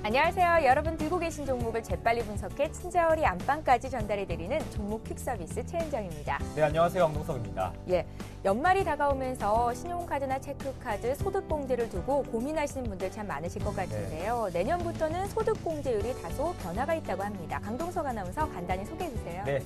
안녕하세요. 여러분 들고 계신 종목을 재빨리 분석해 친절히 안방까지 전달해드리는 종목 퀵 서비스 최은정입니다. 네, 안녕하세요. 황동석입니다. 예, 연말이 다가오면서 신용카드나 체크카드, 소득공제를 두고 고민하시는 분들 참 많으실 것 같은데요. 네. 내년부터는 소득공제율이 다소 변화가 있다고 합니다. 강동석 아나운서 간단히 소개해주세요. 네.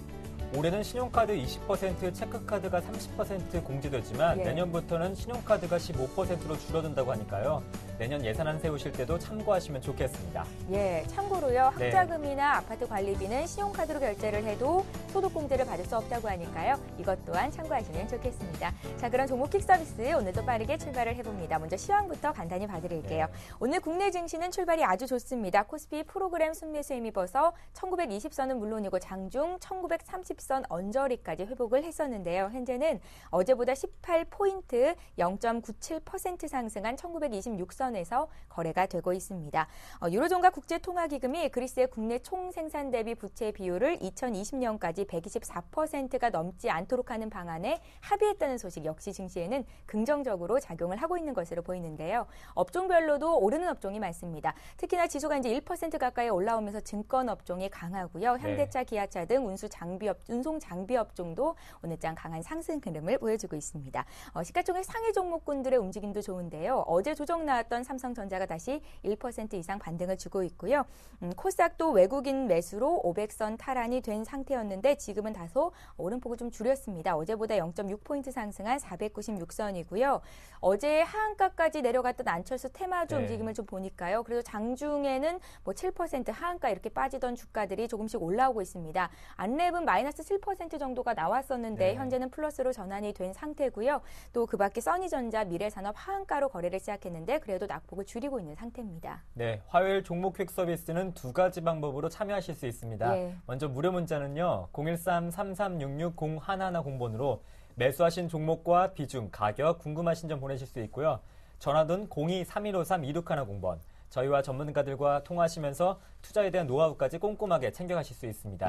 올해는 신용카드 20%, 체크카드가 30% 공제되지만 내년부터는 신용카드가 15%로 줄어든다고 하니까요. 내년 예산안 세우실 때도 참고하시면 좋겠습니다. 예, 참고로요. 학자금이나 아파트 관리비는 신용카드로 결제를 해도 소득공제를 받을 수 없다고 하니까요. 이것 또한 참고하시면 좋겠습니다. 자, 그럼 종목 퀵 서비스 오늘도 빠르게 출발을 해봅니다. 먼저 시황부터 간단히 봐드릴게요. 오늘 국내 증시는 출발이 아주 좋습니다. 코스피 프로그램 순매수에 힘입어서 1920선은 물론이고 장중 1930선 언저리까지 회복을 했었는데요. 현재는 어제보다 18포인트 0.97% 상승한 1926선에서 거래가 되고 있습니다. 유로존과 국제통화기금이 그리스의 국내 총생산 대비 부채 비율을 2020년까지 124%가 넘지 않도록 하는 방안에 합의했다는 소식 역시 증시에는 긍정적으로 작용을 하고 있는 것으로 보이는데요. 업종별로도 오르는 업종이 많습니다. 특히나 지수가 이제 1% 가까이 올라오면서 증권 업종이 강하고요. 현대차, 기아차 등 운송 장비 업종도 오늘장 강한 상승 흐름을 보여주고 있습니다. 시가총액 상위 종목군들의 움직임도 좋은데요. 어제 조정 나왔던 삼성전자가 다시 1% 이상 반등을 주고 있고요. 코스닥도 외국인 매수로 500선 탈환이 된 상태였는데 지금은 다소 오름폭을 좀 줄였습니다. 어제보다 0.6포인트 상승한 496선이고요. 어제 하한가까지 내려갔던 안철수 테마주 움직임을 좀 보니까요. 그래도 장중에는 뭐 7% 하한가 이렇게 빠지던 주가들이 조금씩 올라오고 있습니다. 안랩은 마이너스 7% 정도가 나왔었는데 현재는 플러스로 전환이 된 상태고요. 또 그 밖에 써니전자, 미래산업 하한가로 거래를 시작했는데 그래도 낙폭을 줄이고 있는 상태입니다. 네, 화요일 종목 퀵 서비스는 두 가지 방법으로 참여하실 수 있습니다. 먼저 무료 문자는요. 013-3366-0110번으로 매수하신 종목과 비중, 가격, 궁금하신 점 보내실 수 있고요. 전화는 02-3153-2610번. 저희와 전문가들과 통화하시면서 투자에 대한 노하우까지 꼼꼼하게 챙겨가실 수 있습니다.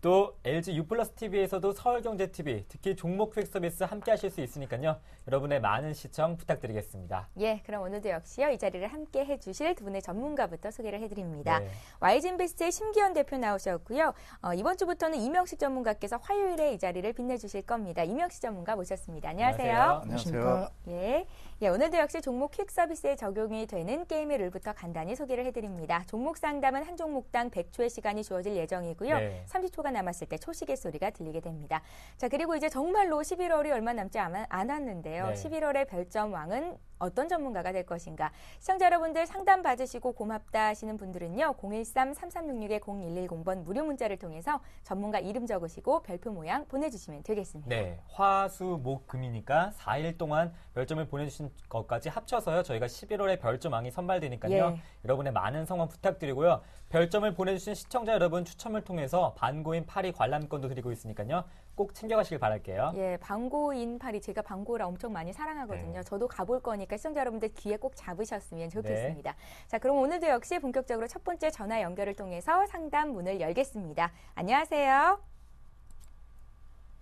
또 LG U+TV에서도 서울경제TV, 특히 종목 퀵 서비스 함께 하실 수 있으니까요. 여러분의 많은 시청 부탁드리겠습니다. 예, 그럼 오늘도 역시요. 이 자리를 함께 해주실 두 분의 전문가부터 소개를 해드립니다. YG인베스트의 심기현 대표 나오셨고요. 이번 주부터는 이명식 전문가께서 화요일에 이 자리를 빛내주실 겁니다. 이명식 전문가 모셨습니다. 안녕하세요. 안녕하세요. 예, 오늘도 역시 종목 퀵 서비스에 적용이 되는 게임의 룰부터 간단히 소개를 해드립니다. 종목 상담은 한 종목당 100초의 시간이 주어질 예정이고요. 30초가 남았을 때 초시계 소리가 들리게 됩니다. 자, 그리고 이제 정말로 11월이 얼마 남지 않았는데요. 11월의 별점왕은 어떤 전문가가 될 것인가. 시청자 여러분들 상담 받으시고 고맙다 하시는 분들은요. 013-3366-0110번 무료 문자를 통해서 전문가 이름 적으시고 별표 모양 보내주시면 되겠습니다. 네, 화, 수, 목, 금이니까 4일 동안 별점을 보내주신 것까지 합쳐서요. 저희가 11월에 별점왕이 선발되니까요. 여러분의 많은 성원 부탁드리고요. 별점을 보내주신 시청자 여러분 추첨을 통해서 반고인 파리 관람권도 드리고 있으니까요. 꼭 챙겨가시길 바랄게요. 예, 반고인 파리 제가 반고를 엄청 많이 사랑하거든요. 저도 가볼 거니까 시청자 여러분들 귀에 꼭 잡으셨으면 좋겠습니다. 자, 그럼 오늘도 역시 본격적으로 첫 번째 전화 연결을 통해서 상담 문을 열겠습니다. 안녕하세요.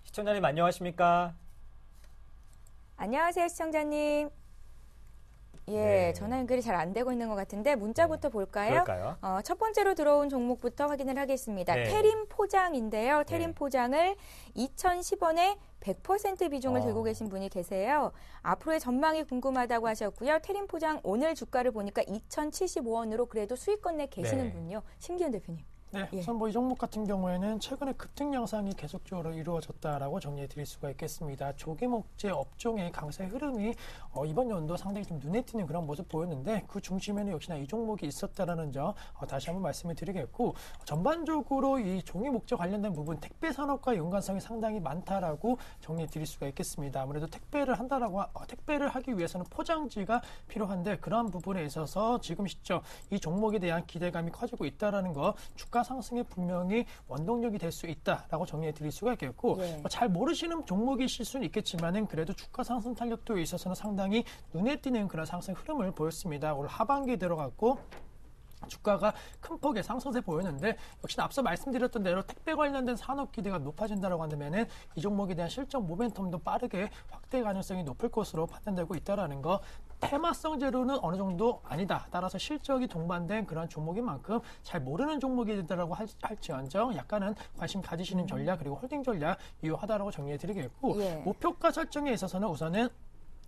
시청자님 안녕하십니까? 안녕하세요, 시청자님. 예, 전화 연결이 잘 안 되고 있는 것 같은데 문자부터 볼까요? 그럴까요? 첫 번째로 들어온 종목부터 확인을 하겠습니다. 태림 포장인데요. 태림 포장을 2,010원에 100% 비중을 들고 계신 분이 계세요. 앞으로의 전망이 궁금하다고 하셨고요. 태림 포장 오늘 주가를 보니까 2,075원으로 그래도 수익권 내 계시는군요. 심기현 대표님. 네, 우선 이 종목 같은 경우에는 최근에 급등 양상이 계속적으로 이루어졌다라고 정리해 드릴 수가 있겠습니다. 조개목재 업종의 강세 흐름이 이번 연도 상당히 좀 눈에 띄는 그런 모습 보였는데 그 중심에는 역시나 이 종목이 있었다라는 점 다시 한번 말씀을 드리겠고 전반적으로 이 종이목재 관련된 부분 택배 산업과 연관성이 상당히 많다라고 정리해 드릴 수가 있겠습니다. 아무래도 택배를 하기 위해서는 포장지가 필요한데 그러한 부분에 있어서 지금 시점 이 종목에 대한 기대감이 커지고 있다라는 거 주가 상승에 분명히 원동력이 될 수 있다라고 정리해 드릴 수가 있겠고 잘 모르시는 종목이실 수는 있겠지만은 그래도 주가 상승 탄력도에 있어서는 상당히 눈에 띄는 그런 상승 흐름을 보였습니다. 올 하반기에 들어갔고 주가가 큰 폭의 상승세 보였는데 역시나 앞서 말씀드렸던 대로 택배 관련된 산업 기대가 높아진다라고 한다면은 이 종목에 대한 실적 모멘텀도 빠르게 확대 가능성이 높을 것으로 판단되고 있다라는 거. 테마성 재료는 어느 정도 아니다. 따라서 실적이 동반된 그런 종목인 만큼 잘 모르는 종목이 된다라고 할지언정 약간은 관심 가지시는 전략 그리고 홀딩 전략 유효하다라고 정리해드리겠고 목표가 설정에 있어서는 우선은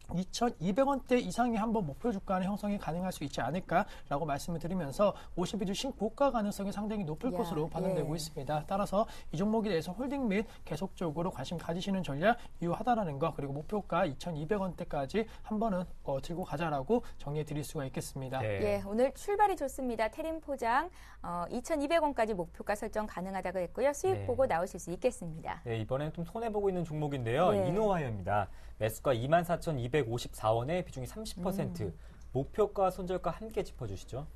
2,200원대 이상의 한번 목표 주가는 형성이 가능할 수 있지 않을까라고 말씀을 드리면서 52주 신고가 가능성이 상당히 높을 것으로 판단되고 있습니다. 따라서 이 종목에 대해서 홀딩 및 계속적으로 관심 가지시는 전략 유효하다라는 거 그리고 목표가 2,200원대까지 한 번은 들고 가자라고 정리해 드릴 수가 있겠습니다. 예, 오늘 출발이 좋습니다. 테림 포장 2,200원까지 목표가 설정 가능하다고 했고요. 수익 보고 나오실 수 있겠습니다. 네, 이번에는 좀 손해보고 있는 종목인데요. 이노와이어입니다. 매수가 24,254원에 비중이 30%. 목표가, 손절가 함께 짚어주시죠.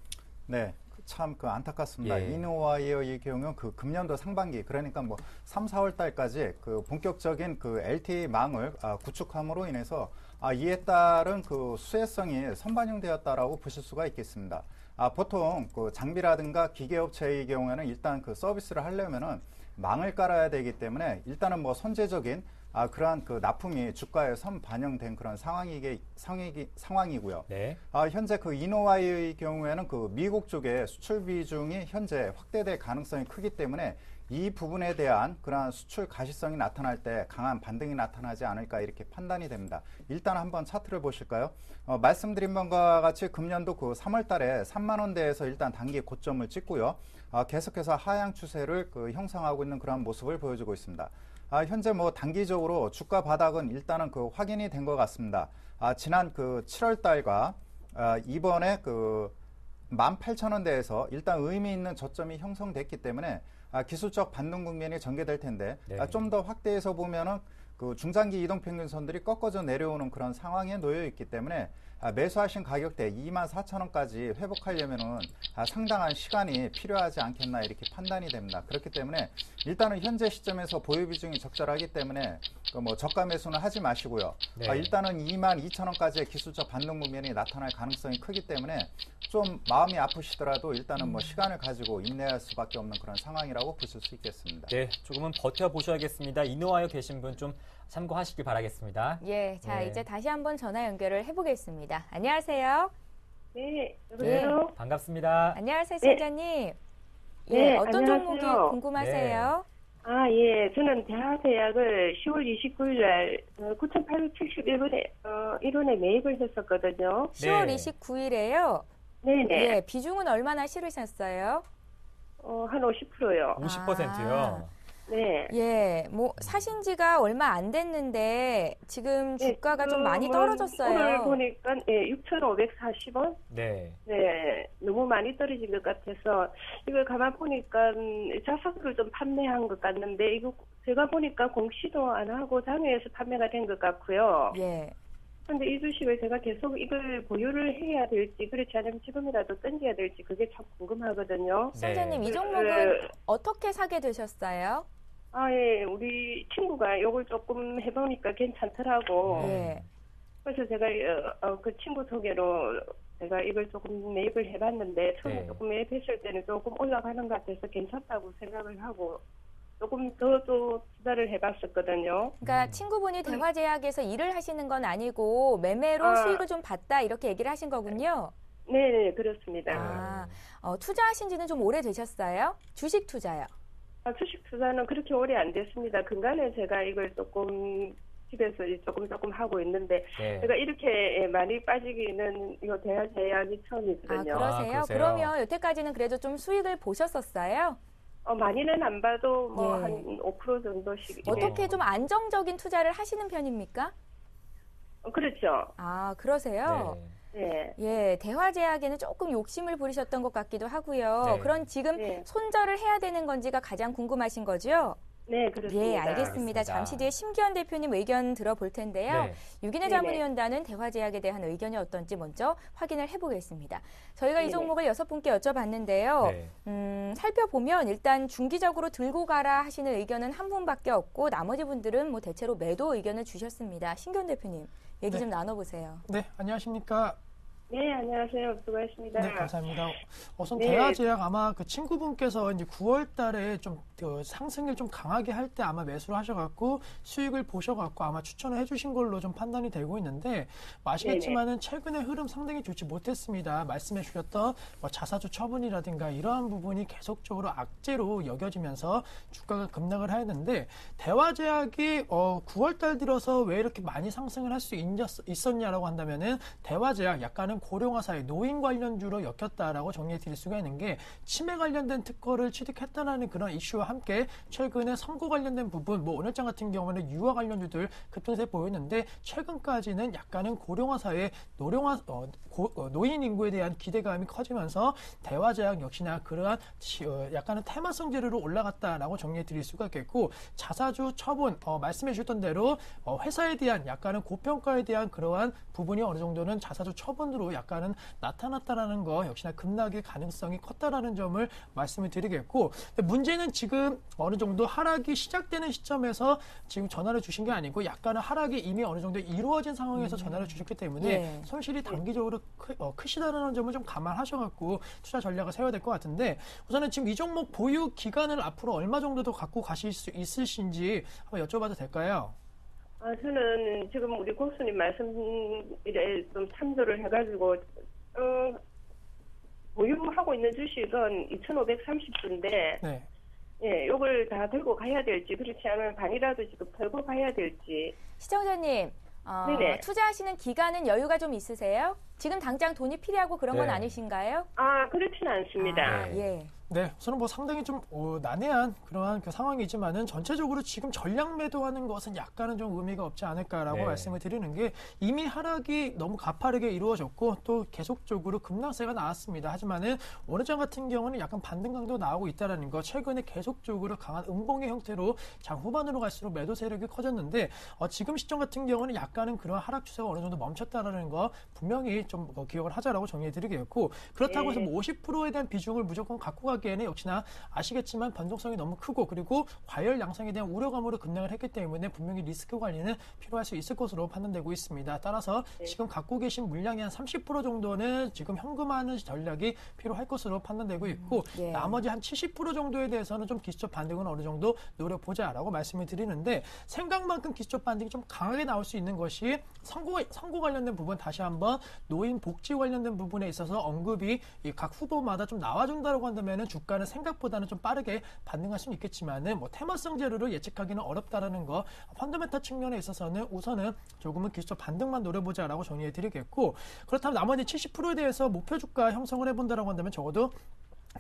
네, 참 안타깝습니다. 이노와이어의 경우는 금년도 상반기, 그러니까 3, 4월 달까지 본격적인 LTE망을 구축함으로 인해서 이에 따른 수혜성이 선반영되었다라고 보실 수가 있겠습니다. 보통 장비라든가 기계업체의 경우에는 일단 서비스를 하려면은 망을 깔아야 되기 때문에 일단은 선제적인 그러한 납품이 주가에 선반영된 그런 상황이고요. 네. 현재 이노와이의 경우에는 미국 쪽의 수출 비중이 현재 확대될 가능성이 크기 때문에 이 부분에 대한 그러한 수출 가시성이 나타날 때 강한 반등이 나타나지 않을까 이렇게 판단이 됩니다. 일단 한번 차트를 보실까요? 말씀드린 바와 같이 금년도 3월 달에 3만 원대에서 일단 단기 고점을 찍고요. 계속해서 하향 추세를 형성하고 있는 그런 모습을 보여주고 있습니다. 현재 단기적으로 주가 바닥은 일단은 확인이 된 것 같습니다. 지난 7월 달과 이번에 18,000원대에서 일단 의미 있는 저점이 형성됐기 때문에 기술적 반등 국면이 전개될 텐데 좀 더 확대해서 보면은 중장기 이동평균선들이 꺾어져 내려오는 그런 상황에 놓여 있기 때문에 매수하신 가격대 24,000원까지 회복하려면은 상당한 시간이 필요하지 않겠나 이렇게 판단이 됩니다. 그렇기 때문에 일단은 현재 시점에서 보유 비중이 적절하기 때문에 저가 매수는 하지 마시고요. 일단은 22,000원까지의 기술적 반등 국면이 나타날 가능성이 크기 때문에 좀 마음이 아프시더라도 일단은 시간을 가지고 인내할 수밖에 없는 그런 상황이라고 보실 수 있겠습니다. 네, 조금은 버텨보셔야겠습니다. 이노와이어 계신 분 좀 참고하시길 바라겠습니다. 예, 자 이제 다시 한번 전화 연결을 해보겠습니다. 안녕하세요. 네, 여보세요. 반갑습니다. 안녕하세요, 시청자님. 네, 어떤 안녕하세요. 종목이 궁금하세요? 예, 저는 대하제약을 10월 29일 날 9,871원에 1원에 매입을 했었거든요. 10월 29일에요. 네네. 예, 비중은 얼마나 실으셨어요? 한 50%요. 50%요. 네. 예, 사신 지가 얼마 안 됐는데 지금 주가가 좀 많이 떨어졌어요. 오늘 보니까 6,540원? 네. 네, 너무 많이 떨어진 것 같아서 이걸 가만 보니까 자사주를 좀 판매한 것 같는데 이거 제가 보니까 공시도 안 하고 장외에서 판매가 된 것 같고요. 예. 근데 이 주식을 제가 계속 이걸 보유를 해야 될지 그렇지 않으면 지금이라도 던져야 될지 그게 참 궁금하거든요. 시청자님, 이 종목은 어떻게 사게 되셨어요? 예, 우리 친구가 이걸 조금 해보니까 괜찮더라고. 예. 그래서 제가 그 친구 소개로 제가 이걸 조금 매입을 해봤는데 처음에 조금 매입했을 때는 조금 올라가는 것 같아서 괜찮다고 생각을 하고 조금 더 투자를 해봤었거든요. 그러니까 친구분이 대화제약에서 일을 하시는 건 아니고 매매로 수익을 좀 봤다 이렇게 얘기를 하신 거군요. 네, 그렇습니다. 투자하신 지는 좀 오래 되셨어요? 주식 투자요? 주식 투자는 그렇게 오래 안 됐습니다. 근간에 제가 이걸 조금 집에서 조금 하고 있는데 제가 이렇게 많이 빠지기는 이거 대하제약이 처음이거든요. 그러세요? 그러면 여태까지는 그래도 좀 수익을 보셨었어요? 많이는 안 봐도 한 5% 정도씩. 어떻게 좀 안정적인 투자를 하시는 편입니까? 그렇죠. 그러세요? 네. 예, 대화제약에는 조금 욕심을 부리셨던 것 같기도 하고요. 그런 지금 손절을 해야 되는 건지가 가장 궁금하신 거죠? 네, 그렇습니다. 예, 알겠습니다. 잠시 뒤에 심기현 대표님 의견 들어볼 텐데요. 유기내 자문위원단은 대화제약에 대한 의견이 어떤지 먼저 확인을 해보겠습니다. 저희가 이 종목을 6분께 여쭤봤는데요. 살펴보면 일단 중기적으로 들고 가라 하시는 의견은 한 분밖에 없고 나머지 분들은 대체로 매도 의견을 주셨습니다. 심기현 대표님, 얘기 좀 나눠보세요. 네, 안녕하십니까. 네, 안녕하세요. 수고하셨습니다. 네, 감사합니다. 우선 네. 대화제약 아마 그 친구분께서 이제 9월 달에 좀 상승을 좀 강하게 할 때 아마 매수를 하셔갖고 수익을 보셔갖고 아마 추천을 해주신 걸로 좀 판단이 되고 있는데 뭐 아시겠지만은 최근에 흐름 상당히 좋지 못했습니다. 말씀해 주셨던 뭐 자사주 처분이라든가 이러한 부분이 계속적으로 악재로 여겨지면서 주가가 급락을 하였는데 대화제약이 9월 달 들어서 왜 이렇게 많이 상승을 할 수 있었냐라고 한다면은 대화제약 약간은 고령화사회 노인 관련주로 엮였다라고 정리해 드릴 수가 있는 게 치매 관련된 특허를 취득했다라는 그런 이슈와 함께 최근에 선고 관련된 부분 뭐 오늘장 같은 경우는 유아 관련주들 급등세 보였는데 최근까지는 약간은 고령화사회 노인 인구에 대한 기대감이 커지면서 대화제약 역시나 그러한 약간은 테마성 재료로 올라갔다라고 정리해 드릴 수가 있겠고 자사주 처분 말씀해 주셨던 대로 회사에 대한 약간은 고평가에 대한 그러한 부분이 어느 정도는 자사주 처분으로 약간은 나타났다라는 거 역시나 급락의 가능성이 컸다라는 점을 말씀을 드리겠고 문제는 지금 어느 정도 하락이 시작되는 시점에서 지금 전화를 주신 게 아니고 약간은 하락이 이미 어느 정도 이루어진 상황에서 전화를 주셨기 때문에 손실이 단기적으로 크시다라는 점을 좀 감안하셔갖고 투자 전략을 세워야 될 것 같은데 우선은 지금 이 종목 보유 기간을 앞으로 얼마 정도 더 갖고 가실 수 있으신지 한번 여쭤봐도 될까요? 저는 지금 우리 고수님 말씀에 좀 참조를 해가지고, 보유하고 있는 주식은 2,530주인데, 네. 예, 요걸 다 들고 가야 될지, 그렇지 않으면 반이라도 지금 털고 가야 될지. 시청자님, 네네. 투자하시는 기간은 여유가 좀 있으세요? 지금 당장 돈이 필요하고 그런 건 네. 아니신가요? 그렇지는 않습니다. 예. 네, 우선은 뭐 상당히 좀 난해한 그러한 그 상황이지만은 전체적으로 지금 전량 매도하는 것은 약간은 좀 의미가 없지 않을까라고 네. 말씀을 드리는 게 이미 하락이 너무 가파르게 이루어졌고 또 계속적으로 급락세가 나왔습니다. 하지만은 오늘장 같은 경우는 약간 반등 강도 나오고 있다라는 거 최근에 계속적으로 강한 음봉의 형태로 장 후반으로 갈수록 매도 세력이 커졌는데 지금 시점 같은 경우는 약간은 그런 하락 추세가 어느 정도 멈췄다라는 거 분명히 좀 기억을 하자라고 정리해 드리겠고 그렇다고 해서 뭐 50%에 대한 비중을 무조건 갖고 가기에는 역시나 아시겠지만 변동성이 너무 크고 그리고 과열 양상에 대한 우려감으로 급락을 했기 때문에 분명히 리스크 관리는 필요할 수 있을 것으로 판단되고 있습니다. 따라서 지금 갖고 계신 물량의 한 30% 정도는 지금 현금화하는 전략이 필요할 것으로 판단되고 있고 나머지 한 70% 정도에 대해서는 좀 기술적 반등은 어느 정도 노려보자라고 말씀을 드리는데 생각만큼 기술적 반등이 좀 강하게 나올 수 있는 것이 선고 관련된 부분 다시 한번 노인 복지 관련된 부분에 있어서 언급이 각 후보마다 좀 나와준다고 한다면 주가는 생각보다는 좀 빠르게 반등할 수는 있겠지만은 뭐 테마성 재료를 예측하기는 어렵다라는 거 펀더멘탈 측면에 있어서는 우선은 조금은 기술적 반등만 노려보자라고 정리해 드리겠고 그렇다면 나머지 70%에 대해서 목표 주가 형성을 해본다라고 한다면 적어도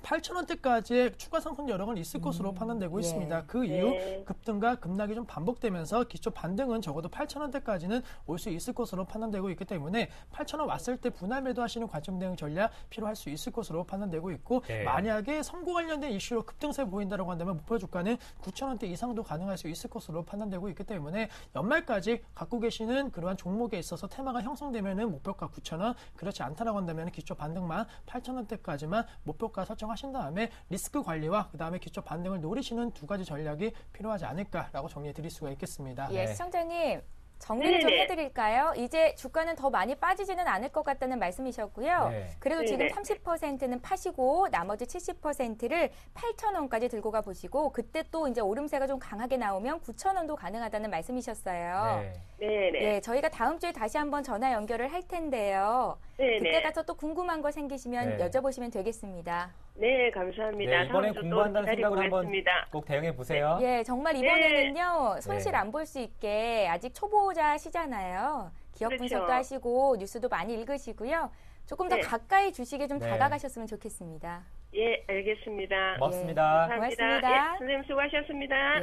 8,000원대까지의 추가 상승 여력은 있을 것으로 판단되고 있습니다. 그 이후 급등과 급락이 좀 반복되면서 기초 반등은 적어도 8,000원대까지는 올 수 있을 것으로 판단되고 있기 때문에 8,000원 왔을 때 분할 매도하시는 관점 대응 전략 필요할 수 있을 것으로 판단되고 있고 만약에 선고 관련된 이슈로 급등세 보인다고 한다면 목표 주가는 9,000원대 이상도 가능할 수 있을 것으로 판단되고 있기 때문에 연말까지 갖고 계시는 그러한 종목에 있어서 테마가 형성되면은 목표가 9,000원 그렇지 않다라고 한다면 기초 반등만 8,000원대까지만 목표가 설정하신 다음에 리스크 관리와 그 다음에 기초 반등을 노리시는 두 가지 전략이 필요하지 않을까라고 정리해 드릴 수가 있겠습니다. 예, 시청자님. 정리를 좀 해드릴까요? 이제 주가는 더 많이 빠지지는 않을 것 같다는 말씀이셨고요. 그래도 지금 30%는 파시고 나머지 70%를 8,000원까지 들고 가 보시고 그때 또 이제 오름세가 좀 강하게 나오면 9,000원도 가능하다는 말씀이셨어요. 예, 저희가 다음 주에 다시 한번 전화 연결을 할 텐데요. 그때 가서 또 궁금한 거 생기시면 여쭤보시면 되겠습니다. 네, 감사합니다. 이번에 공부한다는 생각을 한번 꼭 대응해 보세요. 예, 정말 이번에는요. 손실 안 볼 수 있게 아직 초보자시잖아요. 기업 분석도 하시고 뉴스도 많이 읽으시고요. 조금 더 가까이 주식에 좀 다가가셨으면 좋겠습니다. 예, 알겠습니다. 고맙습니다. 고맙습니다. 예, 선생님 수고하셨습니다.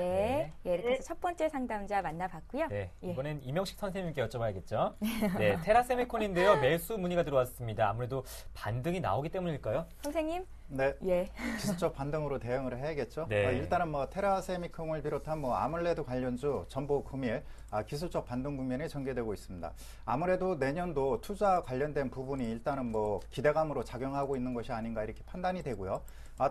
이렇게 해서 첫 번째 상담자 만나봤고요. 이번엔 이명식 선생님께 여쭤봐야겠죠. 네, 테라세미콘인데요. 매수 문의가 들어왔습니다. 아무래도 반등이 나오기 때문일까요? 선생님? 네. 기술적 반등으로 대응을 해야겠죠. 일단은 뭐 테라세미콘을 비롯한 뭐 아몰레드 관련주 전부 금일 기술적 반등 국면이 전개되고 있습니다. 아무래도 내년도 투자 관련된 부분이 일단은 뭐 기대감으로 작용하고 있는 것이 아닌가 이렇게 판단이 되고요.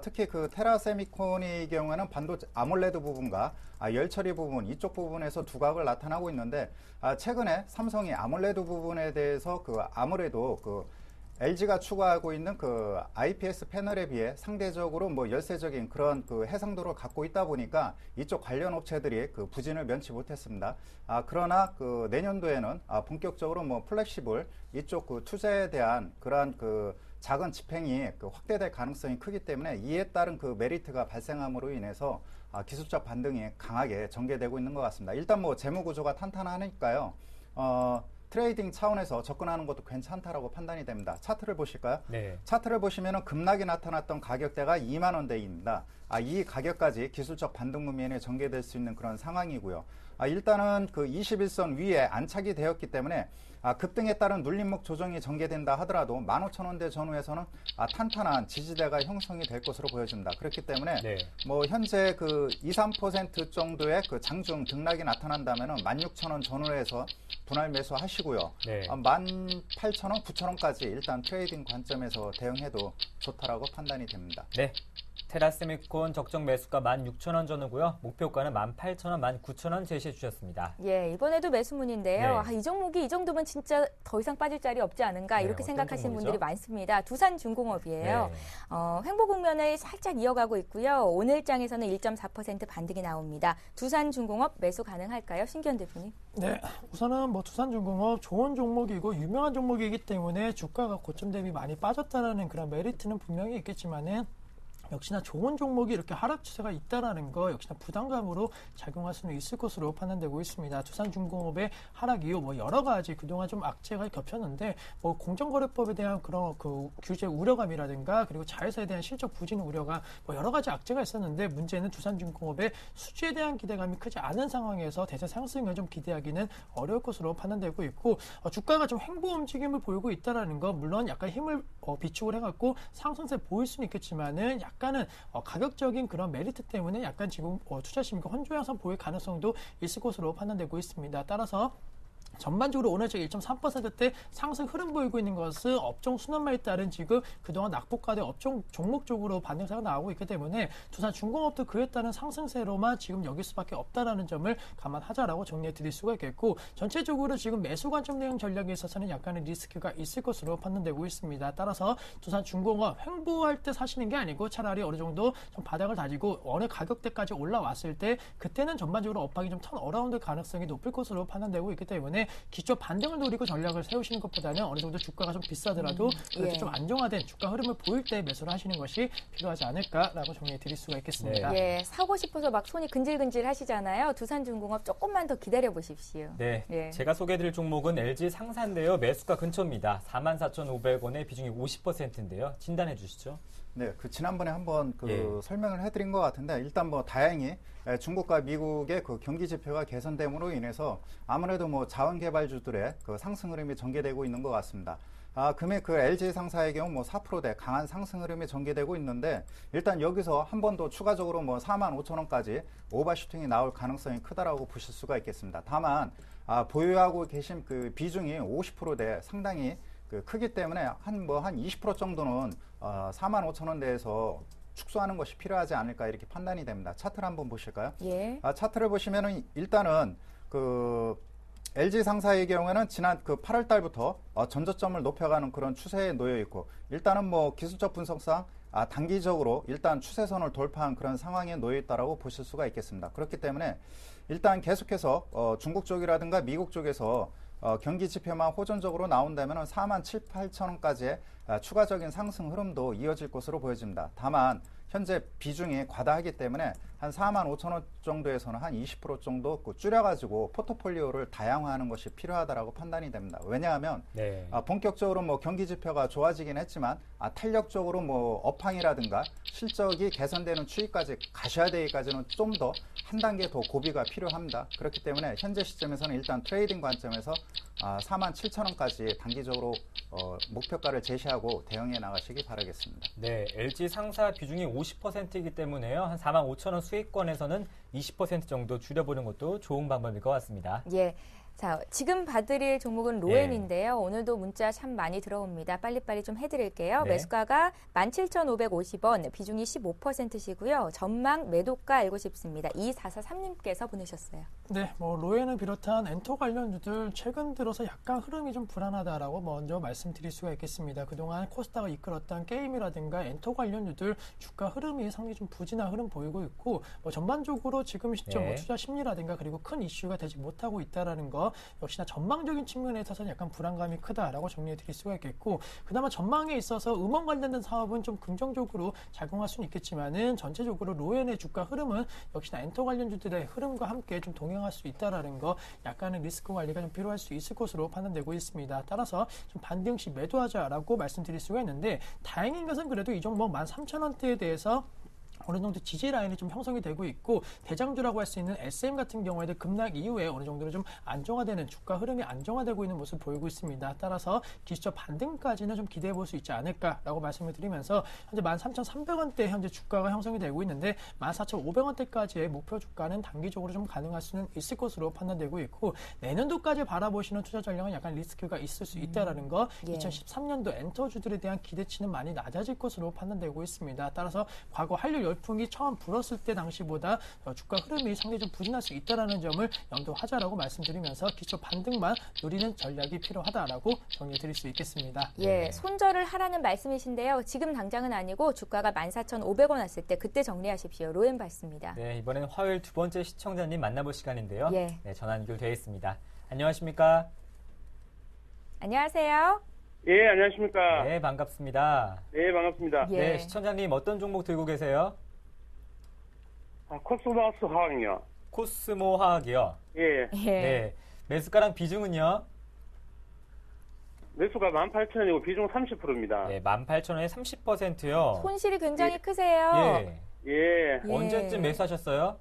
특히 그 테라세미콘의 경우에는 반도체 아몰레드 부분과 열 처리 부분 이쪽 부분에서 두각을 나타나고 있는데 최근에 삼성이 아몰레드 부분에 대해서 그 아무래도 그 LG가 추구하고 있는 그 IPS 패널에 비해 상대적으로 뭐 열세적인 그런 그 해상도를 갖고 있다 보니까 이쪽 관련 업체들이 그 부진을 면치 못했습니다. 그러나 그 내년도에는 본격적으로 뭐 플렉시블 이쪽 그 투자에 대한 그러한 그 작은 집행이 그 확대될 가능성이 크기 때문에 이에 따른 그 메리트가 발생함으로 인해서 기술적 반등이 강하게 전개되고 있는 것 같습니다. 일단 뭐 재무 구조가 탄탄하니까요. 트레이딩 차원에서 접근하는 것도 괜찮다라고 판단이 됩니다. 차트를 보실까요? 네. 차트를 보시면은 급락이 나타났던 가격대가 2만 원대입니다. 이 가격까지 기술적 반등 국면에 전개될 수 있는 그런 상황이고요. 일단은 그 21선 위에 안착이 되었기 때문에 급등에 따른 눌림목 조정이 전개된다 하더라도 15,000원대 전후에서는 탄탄한 지지대가 형성이 될 것으로 보여집니다. 그렇기 때문에 네. 뭐 현재 그 2, 3% 정도의 그 장중 등락이 나타난다면은 16,000원 전후에서 분할 매수하시고요. 네. 18,000원, 9,000원까지 일단 트레이딩 관점에서 대응해도 좋다라고 판단이 됩니다. 네. 테라세미콘 적정 매수가 16,000원 전후고요. 목표가는 18,000원, 19,000원 제시해 주셨습니다. 예, 이번에도 매수문인데요. 네. 이 종목이 이 정도면 진짜 더 이상 빠질 자리 없지 않은가 이렇게 어떤 생각하시는 종목이죠? 분들이 많습니다. 두산중공업이에요. 네. 횡보 국면을 살짝 이어가고 있고요. 오늘장에서는 1.4% 반등이 나옵니다. 두산중공업 매수 가능할까요? 신기현 대표님. 네, 우선은 뭐 두산중공업 좋은 종목이고 유명한 종목이기 때문에 주가가 고점 대비 많이 빠졌다라는 그런 메리트는 분명히 있겠지만은 역시나 좋은 종목이 이렇게 하락 추세가 있다라는 거 역시나 부담감으로 작용할 수는 있을 것으로 판단되고 있습니다. 두산중공업의 하락 이후 뭐 여러 가지 그동안 좀 악재가 겹쳤는데 뭐 공정거래법에 대한 그런 그 규제 우려감이라든가 그리고 자회사에 대한 실적 부진 우려가 뭐 여러 가지 악재가 있었는데 문제는 두산중공업의 수주에 대한 기대감이 크지 않은 상황에서 대세 상승을 좀 기대하기는 어려울 것으로 판단되고 있고 주가가 좀 횡보 움직임을 보이고 있다라는 거 물론 약간 힘을 비축을 해갖고 상승세 보일 수는 있겠지만은 약간은 가격적인 그런 메리트 때문에 약간 지금 투자 심리가 혼조 양상 보일 가능성도 있을 것으로 판단되고 있습니다. 따라서 전반적으로 오늘 제가 1.3%대 상승 흐름 보이고 있는 것은 업종 순환마에 따른 지금 그동안 낙폭과대 업종 종목 쪽으로 반등세가 나오고 있기 때문에 두산중공업도 그에 따른 상승세로만 지금 여길 수밖에 없다라는 점을 감안하자라고 정리해 드릴 수가 있겠고 전체적으로 지금 매수 관점 대응 전략에 있어서는 약간의 리스크가 있을 것으로 판단되고 있습니다. 따라서 두산중공업 횡보할 때 사시는 게 아니고 차라리 어느 정도 좀 바닥을 다지고 어느 가격대까지 올라왔을 때 그때는 전반적으로 업황이 좀 턴 어라운드 가능성이 높을 것으로 판단되고 있기 때문에 기초 반등을 노리고 전략을 세우시는 것보다는 어느 정도 주가가 좀 비싸더라도 그래도 좀 안정화된 주가 흐름을 보일 때 매수를 하시는 것이 필요하지 않을까라고 정리해 드릴 수가 있겠습니다. 예, 사고 싶어서 막 손이 근질근질 하시잖아요. 두산중공업 조금만 더 기다려 보십시오. 네, 예. 제가 소개해드릴 종목은 LG 상사인데요. 매수가 근처입니다. 44,500원에 비중이 50%인데요. 진단해 주시죠. 네, 그 지난번에 한번 예. 설명을 해드린 것 같은데 일단 뭐 다행히 중국과 미국의 그 경기 지표가 개선됨으로 인해서 아무래도 뭐 자원개발주들의 그 상승 흐름이 전개되고 있는 것 같습니다. 금액 그 LG 상사의 경우 뭐 4%대 강한 상승 흐름이 전개되고 있는데 일단 여기서 한 번 더 추가적으로 뭐 45,000원까지 오버슈팅이 나올 가능성이 크다라고 보실 수가 있겠습니다. 다만 보유하고 계신 그 비중이 50%대 상당히 크기 때문에 한 20% 정도는 45,000원대에서 축소하는 것이 필요하지 않을까 이렇게 판단이 됩니다. 차트를 한번 보실까요? 예. 차트를 보시면은 일단은 그 LG 상사의 경우에는 지난 그 8월 달부터 전저점을 높여가는 그런 추세에 놓여 있고 일단은 뭐 기술적 분석상 단기적으로 일단 추세선을 돌파한 그런 상황에 놓여 있다라고 보실 수가 있겠습니다. 그렇기 때문에 일단 계속해서 중국 쪽이라든가 미국 쪽에서 경기 지표만 호전적으로 나온다면 47,800원까지의 추가적인 상승 흐름도 이어질 것으로 보여집니다. 다만 현재 비중이 과다하기 때문에 한 45,000원 정도에서는 한 20% 정도 줄여가지고 포트폴리오를 다양화하는 것이 필요하다라고 판단이 됩니다. 왜냐하면 네. 본격적으로 뭐 경기 지표가 좋아지긴 했지만 탄력적으로 뭐 업황이라든가 실적이 개선되는 추이까지 가셔야 되기까지는 좀 더 한 단계 더 고비가 필요합니다. 그렇기 때문에 현재 시점에서는 일단 트레이딩 관점에서 47,000원까지 단기적으로 목표가를 제시하고 대응해 나가시기 바라겠습니다. 네, LG 상사 비중이 50%이기 때문에요. 한 45,000원 수익권에서는 20% 정도 줄여보는 것도 좋은 방법일 것 같습니다. 예. 자, 지금 봐드릴 종목은 로엔인데요. 오늘도 문자 참 많이 들어옵니다. 빨리빨리 좀 해드릴게요. 네. 매수가가 17,550원, 비중이 15%시고요. 전망 매도가 알고 싶습니다. 2443님께서 보내셨어요. 네, 뭐 로엔을 비롯한 엔터 관련주들 최근 들어서 약간 흐름이 좀 불안하다라고 먼저 말씀드릴 수가 있겠습니다. 그동안 코스닥을 이끌었던 게임이라든가 엔터 관련주들 주가 흐름이 상당히 좀 부진한 흐름 보이고 있고, 뭐 전반적으로 지금 시점 네. 뭐 투자 심리라든가 그리고 큰 이슈가 되지 못하고 있다라는 거, 역시나 전망적인 측면에 있어서는 약간 불안감이 크다라고 정리해 드릴 수가 있겠고, 그나마 전망에 있어서 음원 관련된 사업은 좀 긍정적으로 작용할 수는 있겠지만은 전체적으로 로엔의 주가 흐름은 역시나 엔터 관련주들의 흐름과 함께 좀 동행할 수 있다라는 거, 약간의 리스크 관리가 좀 필요할 수 있을 것으로 판단되고 있습니다. 따라서 좀 반등 시 매도하자라고 말씀드릴 수가 있는데, 다행인 것은 그래도 이 종목 13,000원대에 대해서 어느 정도 지지 라인이 좀 형성이 되고 있고, 대장주라고 할 수 있는 SM 같은 경우에도 급락 이후에 어느 정도로 좀 안정화되는, 주가 흐름이 안정화되고 있는 모습을 보이고 있습니다. 따라서 기술적 반등까지는 좀 기대해 볼 수 있지 않을까라고 말씀을 드리면서, 현재 13,300원대 현재 주가가 형성이 되고 있는데 14,500원대까지의 목표 주가는 단기적으로 좀 가능할 수는 있을 것으로 판단되고 있고, 내년도까지 바라보시는 투자 전략은 약간 리스크가 있을 수 있다라는 거, 예. 2013년도 엔터주들에 대한 기대치는 많이 낮아질 것으로 판단되고 있습니다. 따라서 과거 한류 열풍이 처음 불었을 때 당시보다 주가 흐름이 상당히 좀 부진할 수 있다는 점을 염두하자라고 말씀드리면서 기초 반등만 노리는 전략이 필요하다라고 정리해 드릴 수 있겠습니다. 예, 손절을 하라는 말씀이신데요. 지금 당장은 아니고 주가가 14,500원 왔을 때 그때 정리하십시오. 로엔 받습니다. 네, 이번에는 화요일 두 번째 시청자님 만나볼 시간인데요. 예. 네, 전화 연결되어 있습니다. 안녕하십니까? 안녕하세요. 예, 안녕하십니까. 네, 반갑습니다. 네, 반갑습니다. 예. 네, 시청자님 어떤 종목 들고 계세요? 코스모스 화학이요. 코스모 화학이요. 예, 예. 네, 매수가랑 비중은요? 매수가 18,000원이고 비중 30%입니다. 네, 18,000원에 30%요. 손실이 굉장히 크세요. 예. 예, 예. 언제쯤 매수하셨어요?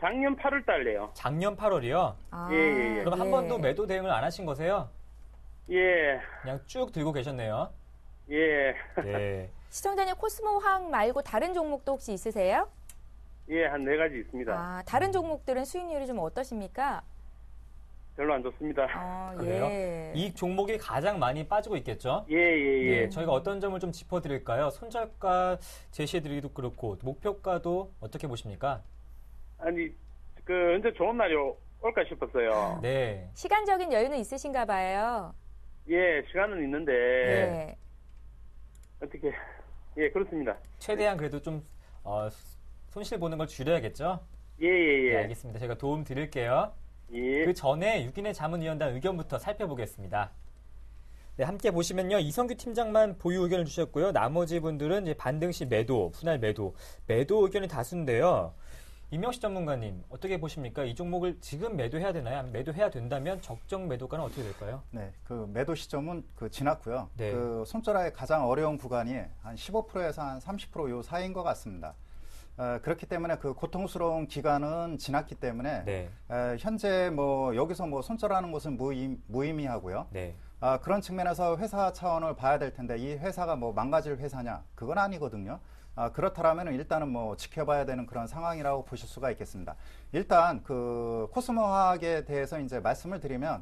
작년 8월 달래요. 작년 8월이요. 아, 예, 예. 그럼 한 번도 매도 대응을 안 하신 거세요? 예, 그냥 쭉 들고 계셨네요. 예, 네. 시청자님 코스모 화학 말고 다른 종목도 혹시 있으세요? 예, 한 4가지 있습니다. 아, 다른 종목들은 수익률이 좀 어떠십니까? 별로 안 좋습니다. 그래요? 예. 이 종목이 가장 많이 빠지고 있겠죠? 예, 예, 예. 네, 저희가 어떤 점을 좀 짚어드릴까요? 손절가 제시해드리기도 그렇고 목표가도 어떻게 보십니까? 아니, 언제 좋은 날이 올까 싶었어요. 네, 시간적인 여유는 있으신가 봐요. 예, 시간은 있는데, 예. 어떻게, 예, 그렇습니다. 최대한 그래도 좀 손실 보는 걸 줄여야겠죠? 예, 예, 네, 예. 알겠습니다. 제가 도움 드릴게요. 예. 그 전에 유기내 자문위원단 의견부터 살펴보겠습니다. 네, 함께 보시면요. 이성규 팀장만 보유 의견을 주셨고요. 나머지 분들은 이제 반등 시 매도, 분할 매도 의견이 다수인데요. 임명식 전문가님, 어떻게 보십니까? 이 종목을 지금 매도해야 되나요? 아니면 매도해야 된다면 적정 매도가는 어떻게 될까요? 네, 그 매도 시점은 지났고요. 네. 그 손절하기 가장 어려운 구간이 한 15%에서 한 30% 사이인 것 같습니다. 그렇기 때문에 그 고통스러운 기간은 지났기 때문에 네. 현재 뭐 여기서 뭐 손절하는 것은 무의미하고요. 네. 그런 측면에서 회사 차원을 봐야 될 텐데, 이 회사가 뭐 망가질 회사냐? 그건 아니거든요. 그렇다면 일단은 뭐 지켜봐야 되는 그런 상황이라고 보실 수가 있겠습니다. 일단 그 코스모 화학에 대해서 이제 말씀을 드리면,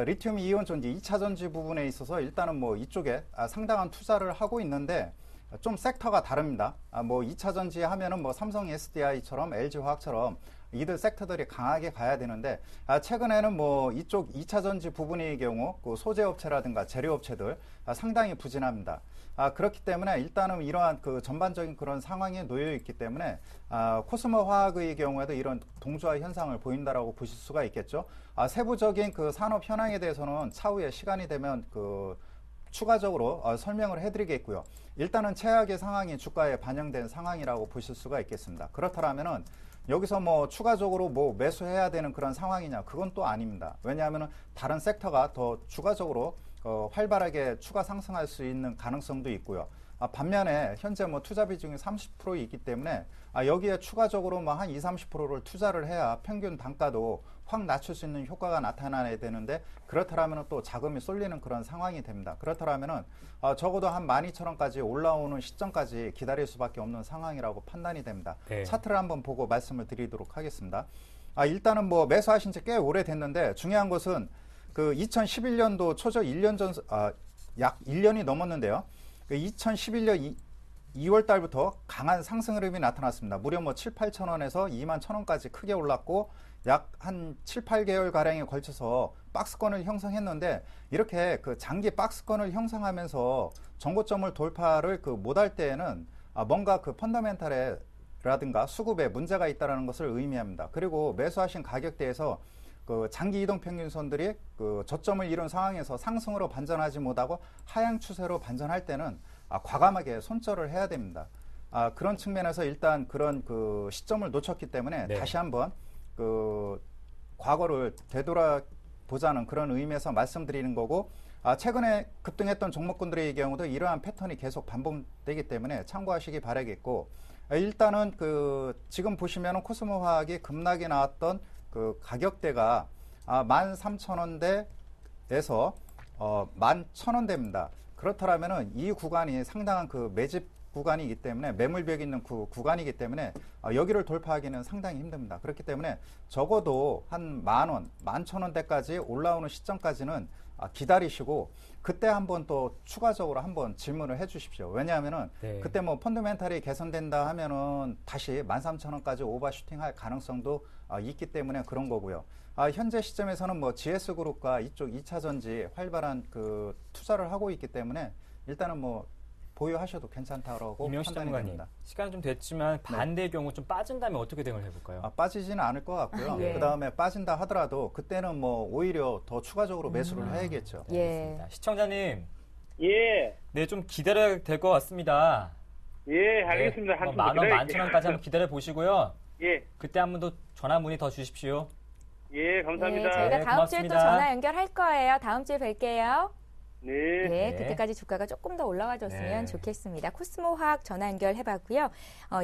리튬 이온 전지 2차 전지 부분에 있어서 일단은 뭐 이쪽에 상당한 투자를 하고 있는데, 좀 섹터가 다릅니다. 뭐 2차 전지 하면은 뭐 삼성 SDI처럼 LG 화학처럼 이들 섹터들이 강하게 가야 되는데, 최근에는 뭐 이쪽 2차 전지 부분의 경우 그 소재 업체라든가 재료 업체들 상당히 부진합니다. 그렇기 때문에 일단은 이러한 그 전반적인 그런 상황에 놓여 있기 때문에 코스모 화학의 경우에도 이런 동조화 현상을 보인다라고 보실 수가 있겠죠. 세부적인 그 산업 현황에 대해서는 차후에 시간이 되면 추가적으로 설명을 해드리겠고요. 일단은 최악의 상황이 주가에 반영된 상황이라고 보실 수가 있겠습니다. 그렇다면은 여기서 뭐 추가적으로 뭐 매수해야 되는 그런 상황이냐? 그건 또 아닙니다. 왜냐하면은 다른 섹터가 더 추가적으로 활발하게 추가 상승할 수 있는 가능성도 있고요. 반면에 현재 뭐 투자 비중이 30%이기 때문에 여기에 추가적으로 뭐 한 20-30%를 투자를 해야 평균 단가도 확 낮출 수 있는 효과가 나타나야 되는데, 그렇다면 또 자금이 쏠리는 그런 상황이 됩니다. 그렇다면 적어도 한 12,000원까지 올라오는 시점까지 기다릴 수밖에 없는 상황이라고 판단이 됩니다. 네. 차트를 한번 보고 말씀을 드리도록 하겠습니다. 일단은 뭐 매수하신 지 꽤 오래됐는데 중요한 것은 그 2011년도 초저 1년 전, 약 1년이 넘었는데요. 그 2011년 2월 달부터 강한 상승 흐름이 나타났습니다. 무려 뭐 7, 8천 원에서 2만 1천 원까지 크게 올랐고 약 한 7, 8개월 가량에 걸쳐서 박스권을 형성했는데 이렇게 그 장기 박스권을 형성하면서 정고점을 돌파를 그 못할 때에는 뭔가 그 펀더멘탈에라든가 수급에 문제가 있다는 것을 의미합니다. 그리고 매수하신 가격대에서 그 장기 이동 평균선들이 그 저점을 이룬 상황에서 상승으로 반전하지 못하고 하향 추세로 반전할 때는 과감하게 손절을 해야 됩니다. 그런 측면에서 일단 그런 그 시점을 놓쳤기 때문에 네. 다시 한번 그 과거를 되돌아보자는 그런 의미에서 말씀드리는 거고, 최근에 급등했던 종목군들의 경우도 이러한 패턴이 계속 반복되기 때문에 참고하시기 바라겠고, 일단은 그 지금 보시면은 코스모화학이 급락이 나왔던 그 가격대가 13,000원대에서 11,000원대입니다. 그렇다면은 이 구간이 상당한 그 매집 구간이기 때문에 매물벽이 있는 구간이기 때문에 여기를 돌파하기는 상당히 힘듭니다. 그렇기 때문에 적어도 한 10,000원, 11,000원대까지 올라오는 시점까지는 기다리시고 그때 한번 또 추가적으로 한번 질문을 해 주십시오. 왜냐하면은 네. 그때 뭐 펀더멘탈이 개선된다 하면은 다시 13,000원까지 오버슈팅 할 가능성도 있기 때문에 그런 거고요. 현재 시점에서는 뭐 GS그룹과 이쪽 2차전지 활발한 그 투자를 하고 있기 때문에 일단은 뭐 보유하셔도 괜찮다라고 이명식 판단이 전문가님, 됩니다. 시간이 좀 됐지만 반대의 경우 좀 빠진다면 어떻게 대응을 해볼까요? 빠지지는 않을 것 같고요. 예. 그 다음에 빠진다 하더라도 그때는 뭐 오히려 더 추가적으로 매수를 해야겠죠. 예. 알겠습니다. 시청자님, 예, 네, 좀 기다려야 될 것 같습니다. 예, 알겠습니다. 네, 한숨 만 원, 기다릴게요. 11,000원까지 한번 기다려 보시고요. 예, 그때 한 번 더 전화 문의 더 주십시오. 예, 감사합니다. 네, 저희가 네, 다음 주에 또 고맙습니다. 전화 연결할 거예요. 다음 주에 뵐게요. 네. 네, 네. 그때까지 주가가 조금 더 올라와줬으면 네. 좋겠습니다. 코스모화학 전화 연결해봤고요.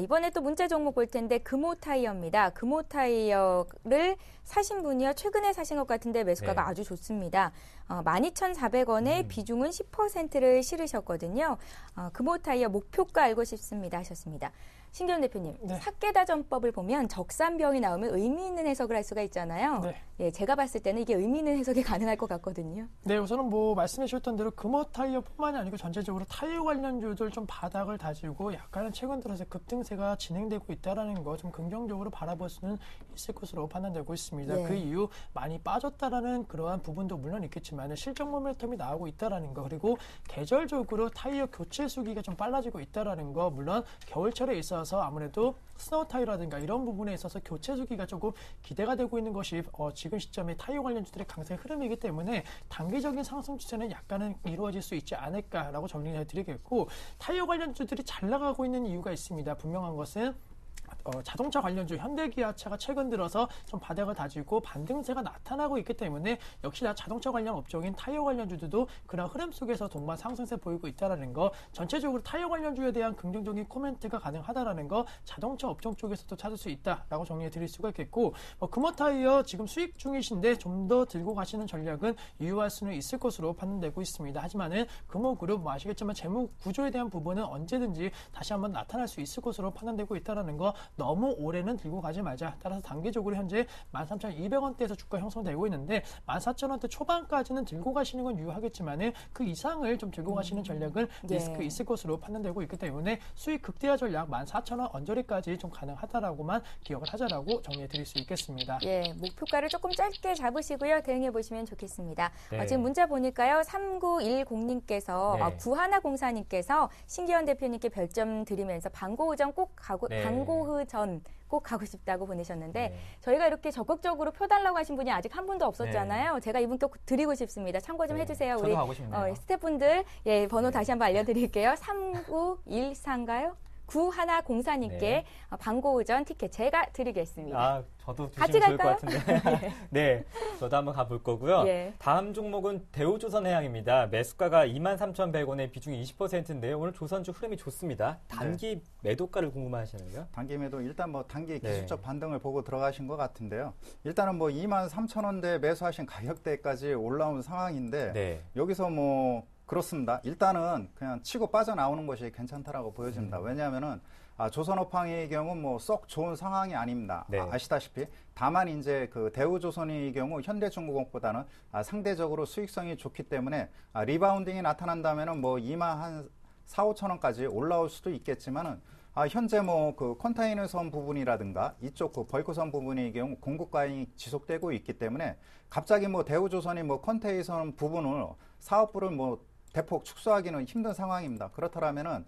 이번에 또 문자 종목 볼 텐데 금호타이어입니다. 금호타이어를 사신 분이요. 최근에 사신 것 같은데 매수가가 네. 아주 좋습니다. 12,400원에 비중은 10%를 실으셨거든요. 금호타이어 목표가 알고 싶습니다 하셨습니다. 신기현 대표님, 네. 사케다 전법을 보면 적산병이 나오면 의미 있는 해석을 할 수가 있잖아요. 네. 예, 제가 봤을 때는 이게 의미 있는 해석이 가능할 것 같거든요. 네, 우선은 뭐 말씀해 주셨던 대로 금호 타이어뿐만이 아니고 전체적으로 타이어 관련주들 좀 바닥을 다지고 약간은 최근 들어서 급등세가 진행되고 있다라는 거 좀 긍정적으로 바라볼 수는 있을 것으로 판단되고 있습니다. 네. 그 이후 많이 빠졌다라는 그러한 부분도 물론 있겠지만 실적 모멘텀이 나오고 있다라는 거, 그리고 계절적으로 타이어 교체 수기가 좀 빨라지고 있다라는 거, 물론 겨울철에 있어서 아무래도 스노우 타이어라든가 이런 부분에 있어서 교체 수기가 조금 기대가 되고 있는 것이 지금 시점에 타이어 관련주들의 강세 흐름이기 때문에 단기적인 상승 추세는 약간은 이루어질 수 있지 않을까라고 정리해 드리겠고, 타이어 관련주들이 잘 나가고 있는 이유가 있습니다. 분명한 것은 자동차 관련주 현대기아차가 최근 들어서 좀 바닥을 다지고 반등세가 나타나고 있기 때문에 역시나 자동차 관련 업종인 타이어 관련주들도 그런 흐름 속에서 동반 상승세 보이고 있다는 거, 전체적으로 타이어 관련주에 대한 긍정적인 코멘트가 가능하다는 거 자동차 업종 쪽에서도 찾을 수 있다라고 정리해 드릴 수가 있겠고, 금호타이어 지금 수익 중이신데 좀 더 들고 가시는 전략은 유효할 수는 있을 것으로 판단되고 있습니다. 하지만은 금호그룹 아시겠지만 재무 구조에 대한 부분은 언제든지 다시 한번 나타날 수 있을 것으로 판단되고 있다는 거, 너무 오래는 들고 가지 말자. 따라서 단기적으로 현재 13,200원대에서 주가 형성되고 있는데 14,000원대 초반까지는 들고 가시는 건 유효하겠지만은 그 이상을 좀 들고 가시는 전략은 리스크 있을 것으로 판단되고 있기 때문에 수익 극대화 전략 14,000원 언저리까지 좀 가능하다라고만 기억을 하자라고 정리해 드릴 수 있겠습니다. 예, 목표가를 조금 짧게 잡으시고요. 대응해 보시면 좋겠습니다. 네. 지금 문자 보니까요. 3910님께서 네. 구하나공사님께서 신기현 대표님께 별점 드리면서 방고의전 꼭 가고 네. 방고의전 꼭 가고 싶다고 보내셨는데 네. 저희가 이렇게 적극적으로 표 달라고 하신 분이 아직 한 분도 없었잖아요. 제가 이분께 꼭 드리고 싶습니다. 참고 좀 네. 해주세요. 저도 우리 가고 싶네요. 스태프분들 번호 다시 한번 알려드릴게요. 3914인가요? 9104님께 네. 방고의전 티켓 제가 드리겠습니다. 저도 같이 주시면 좋을 것 갈까요? 같은데. 네, 저도 한번 가볼 거고요. 예. 다음 종목은 대우조선해양입니다. 매수가가 23,100원에 비중이 20%인데요. 오늘 조선주 흐름이 좋습니다. 단기 매도가를 궁금하시는데요? 단기 매도 일단 뭐 단기 네. 기술적 반등을 보고 들어가신 것 같은데요. 일단은 뭐 23,000원대 매수하신 가격대까지 올라온 상황인데 네. 여기서 뭐 그렇습니다. 일단은 그냥 치고 빠져나오는 것이 괜찮다라고 보여집니다. 왜냐하면은 조선업황의 경우 뭐 썩 좋은 상황이 아닙니다. 네. 아시다시피 다만 이제 그 대우조선의 경우 현대중공업보다는 상대적으로 수익성이 좋기 때문에 리바운딩이 나타난다면은 뭐 2만 한 4, 5천 원까지 올라올 수도 있겠지만은 현재 뭐 그 컨테이너선 부분이라든가 이쪽 그 벌크선 부분의 경우 공급 과잉이 지속되고 있기 때문에 갑자기 뭐 대우조선이 뭐 컨테이너선 부분을 사업부를 뭐 대폭 축소하기는 힘든 상황입니다. 그렇다면은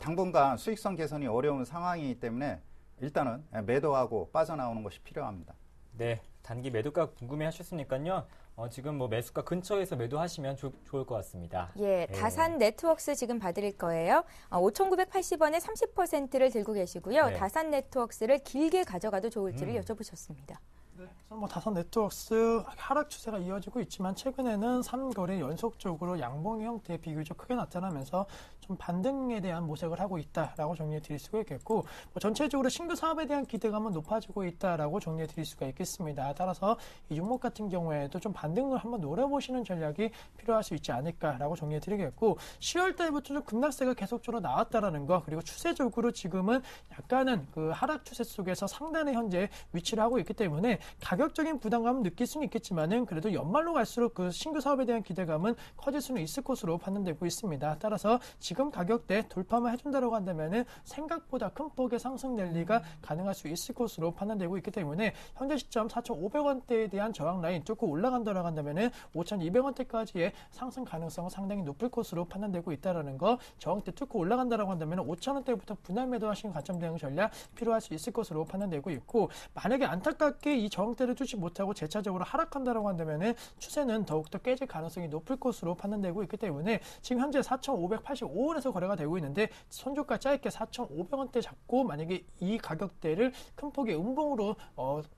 당분간 수익성 개선이 어려운 상황이기 때문에 일단은 매도하고 빠져나오는 것이 필요합니다. 네, 단기 매도가 궁금해 하셨으니까요. 지금 뭐 매수가 근처에서 매도하시면 좋을 것 같습니다. 예, 다산 네트워크스 지금 봐드릴 거예요. 5,980원에 30%를 들고 계시고요. 네. 다산 네트워크스를 길게 가져가도 좋을지를 여쭤보셨습니다. 그래서 뭐 다산 네트워크스 하락 추세가 이어지고 있지만 최근에는 3거래 연속적으로 양봉 형태의 비교적 크게 나타나면서 좀 반등에 대한 모색을 하고 있다라고 정리해 드릴 수가 있겠고 뭐 전체적으로 신규 사업에 대한 기대감은 높아지고 있다라고 정리해 드릴 수가 있겠습니다. 따라서 이 종목 같은 경우에도 좀 반등을 한번 노려보시는 전략이 필요할 수 있지 않을까라고 정리해 드리겠고 10월 달부터 좀 급락세가 계속적으로 나왔다라는 거 그리고 추세적으로 지금은 약간은 그 하락 추세 속에서 상단에 현재 위치를 하고 있기 때문에 가격적인 부담감은 느낄 수는 있겠지만은 그래도 연말로 갈수록 그 신규 사업에 대한 기대감은 커질 수는 있을 것으로 판단되고 있습니다. 따라서 지금 가격대 돌파만 해준다고 한다면은 생각보다 큰 폭의 상승 랠리가 가능할 수 있을 것으로 판단되고 있기 때문에 현재 시점 4,500원대에 대한 저항 라인 뚫고 올라간다고 한다면은 5,200원대까지의 상승 가능성은 상당히 높을 것으로 판단되고 있다라는 거 저항대 뚫고 올라간다고 한다면은 5,000원대부터 분할 매도하시는 관점 대응 전략 필요할 수 있을 것으로 판단되고 있고 만약에 안타깝게 이 저항대를 뚫지 못하고 재차적으로 하락한다고 한다면은 추세는 더욱더 깨질 가능성이 높을 것으로 판단되고 있기 때문에 지금 현재 4,585원에서 거래가 되고 있는데 손절가 짧게 4,500원대 잡고 만약에 이 가격대를 큰 폭의 음봉으로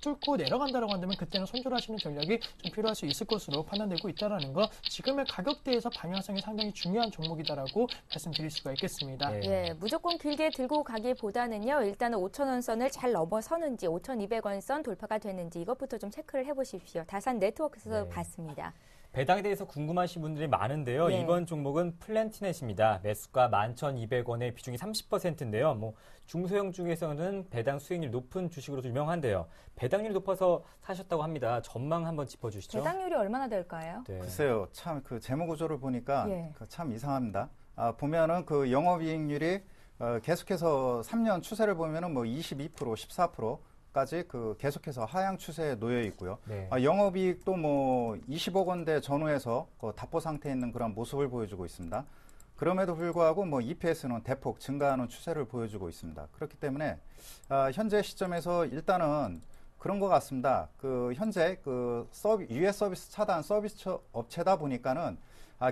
뚫고 내려간다고 한다면 그때는 손절하시는 전략이 좀 필요할 수 있을 것으로 판단되고 있다는 거 지금의 가격대에서 방향성이 상당히 중요한 종목이다라고 말씀드릴 수가 있겠습니다. 네. 예, 무조건 길게 들고 가기보다는요. 일단은 5,000원 선을 잘 넘어서는지 5,200원 선 돌파가 되는지 이것부터 좀 체크를 해보십시오. 다산 네트워크에서 네. 봤습니다. 배당에 대해서 궁금하신 분들이 많은데요. 네. 이번 종목은 플랜티넷입니다. 매수가 11,200원에 비중이 30%인데요. 뭐 중소형 중에서는 배당 수익률 높은 주식으로 유명한데요. 배당률이 높아서 사셨다고 합니다. 전망 한번 짚어주시죠. 배당률이 얼마나 될까요? 네. 글쎄요, 참 그 재무 구조를 보니까 예. 참 이상합니다. 보면은 그 영업이익률이 계속해서 3년 추세를 보면은 뭐 22%, 14%까지 그 계속해서 하향 추세에 놓여 있고요. 네. 영업이익도 뭐 20억 원대 전후에서 그 답보 상태에 있는 그런 모습을 보여주고 있습니다. 그럼에도 불구하고 뭐 EPS는 대폭 증가하는 추세를 보여주고 있습니다. 그렇기 때문에 현재 시점에서 일단은 그런 것 같습니다. 그 현재 그 유해 서비스 차단 서비스 업체다 보니까는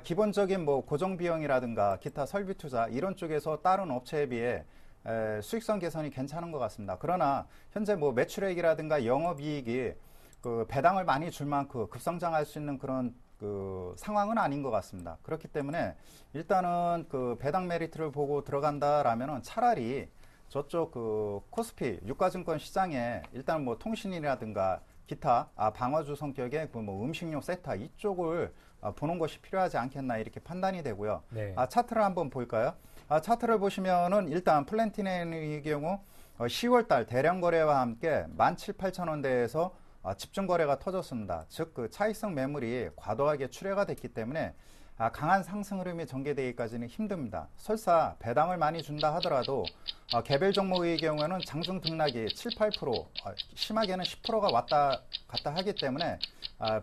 기본적인 뭐 고정 비용이라든가 기타 설비 투자 이런 쪽에서 다른 업체에 비해 수익성 개선이 괜찮은 것 같습니다. 그러나 현재 뭐 매출액이라든가 영업이익이 그 배당을 많이 줄 만큼 급성장할 수 있는 그런 그 상황은 아닌 것 같습니다. 그렇기 때문에 일단은 그 배당 메리트를 보고 들어간다라면은 차라리 저쪽 그 코스피 유가증권 시장에 일단 뭐 통신이라든가 기타 방어주 성격의 그 뭐 음식료 세타 이쪽을 보는 것이 필요하지 않겠나 이렇게 판단이 되고요. 네. 차트를 한번 볼까요? 차트를 보시면은 일단 플랜티넷의 경우 10월 달 대량 거래와 함께 17,800원대에서 집중 거래가 터졌습니다. 즉 그 차익성 매물이 과도하게 출회가 됐기 때문에 강한 상승 흐름이 전개되기까지는 힘듭니다. 설사 배당을 많이 준다 하더라도 개별 종목의 경우에는 장중 등락이 7, 8%, 심하게는 10%가 왔다 갔다 하기 때문에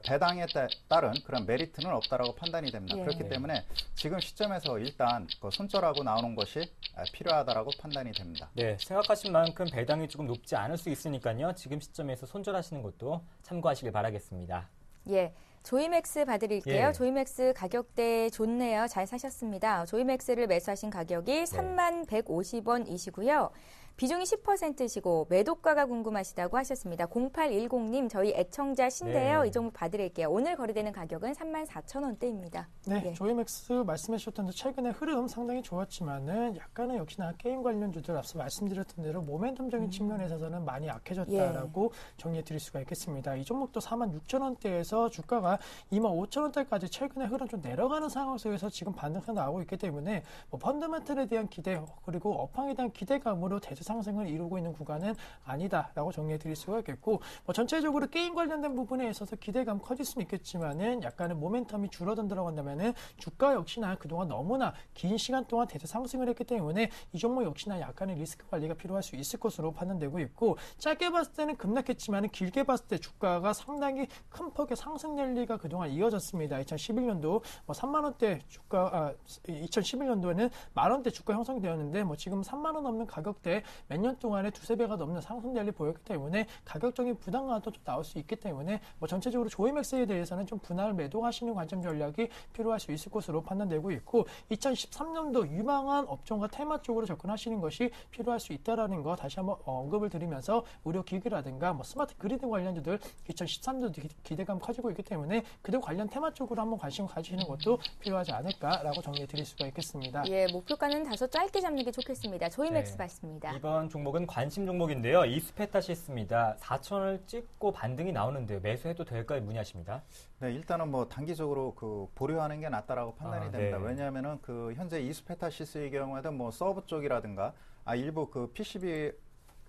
배당에 따른 그런 메리트는 없다라고 판단이 됩니다. 예. 그렇기 때문에 지금 시점에서 일단 손절하고 나오는 것이 필요하다라고 판단이 됩니다. 네, 생각하신 만큼 배당이 조금 높지 않을 수 있으니까요. 지금 시점에서 손절하시는 것도 참고하시길 바라겠습니다. 예. 조이맥스 봐드릴게요. 예. 조이맥스 가격대 좋네요. 잘 사셨습니다. 조이맥스를 매수하신 가격이 3150원이시고요. 비중이 10%시고 매도가가 궁금하시다고 하셨습니다. 0810님 저희 애청자신데요. 네. 이 종목 봐드릴게요. 오늘 거래되는 가격은 34,000원대입니다. 네, 예. 조이맥스 말씀해 주셨던 대로 최근에 흐름 상당히 좋았지만은 약간은 역시나 게임 관련주들 앞서 말씀드렸던 대로 모멘텀적인 측면에서는 많이 약해졌다라고 정리해 드릴 수가 있겠습니다. 이 종목도 46,000원대에서 주가가 25,000원대까지 최근에 흐름 좀 내려가는 상황 속에서 지금 반등세가 나오고 있기 때문에 뭐 펀더멘털에 대한 기대 그리고 업황에 대한 기대감으로 대세 상승을 이루고 있는 구간은 아니다라고 정리해 드릴 수가 있겠고 뭐 전체적으로 게임 관련된 부분에 있어서 기대감 커질 수는 있겠지만은 약간의 모멘텀이 줄어든다고 한다면은 주가 역시나 그동안 너무나 긴 시간 동안 대세 상승을 했기 때문에 이 종목 역시나 약간의 리스크 관리가 필요할 수 있을 것으로 판단되고 있고 짧게 봤을 때는 급락했지만은 길게 봤을 때 주가가 상당히 큰 폭의 상승 랠리가 그동안 이어졌습니다. 2011년도 뭐 3만 원대 주가 2011년도에는 만 원대 주가 형성되었는데 뭐 지금 3만 원 넘는 가격대 몇 년 동안에 두세 배가 넘는 상승 랠리 보였기 때문에 가격적인 부담감도 좀 나올 수 있기 때문에 뭐 전체적으로 조이맥스에 대해서는 좀 분할 매도하시는 관점 전략이 필요할 수 있을 것으로 판단되고 있고 2013년도 유망한 업종과 테마 쪽으로 접근하시는 것이 필요할 수 있다라는 거 다시 한번 언급을 드리면서 의료기기라든가 뭐 스마트 그리드 관련주들 2013년도 기대감 커지고 있기 때문에 그들 관련 테마 쪽으로 한번 관심 가지시는 것도 필요하지 않을까라고 정리해 드릴 수가 있겠습니다. 예, 목표가는 다소 짧게 잡는 게 좋겠습니다. 조이맥스 네. 봤습니다. 이번 종목은 관심 종목인데요. 이스페타시스입니다. 4,000원을 찍고 반등이 나오는데요. 매수해도 될까요? 문의하십니다. 네, 일단은 뭐 단기적으로 그 보류하는 게 낫다라고 판단이 됩니다. 네. 왜냐하면은 그 현재 이스페타시스의 경우에도 뭐 서브 쪽이라든가 일부 그 PCB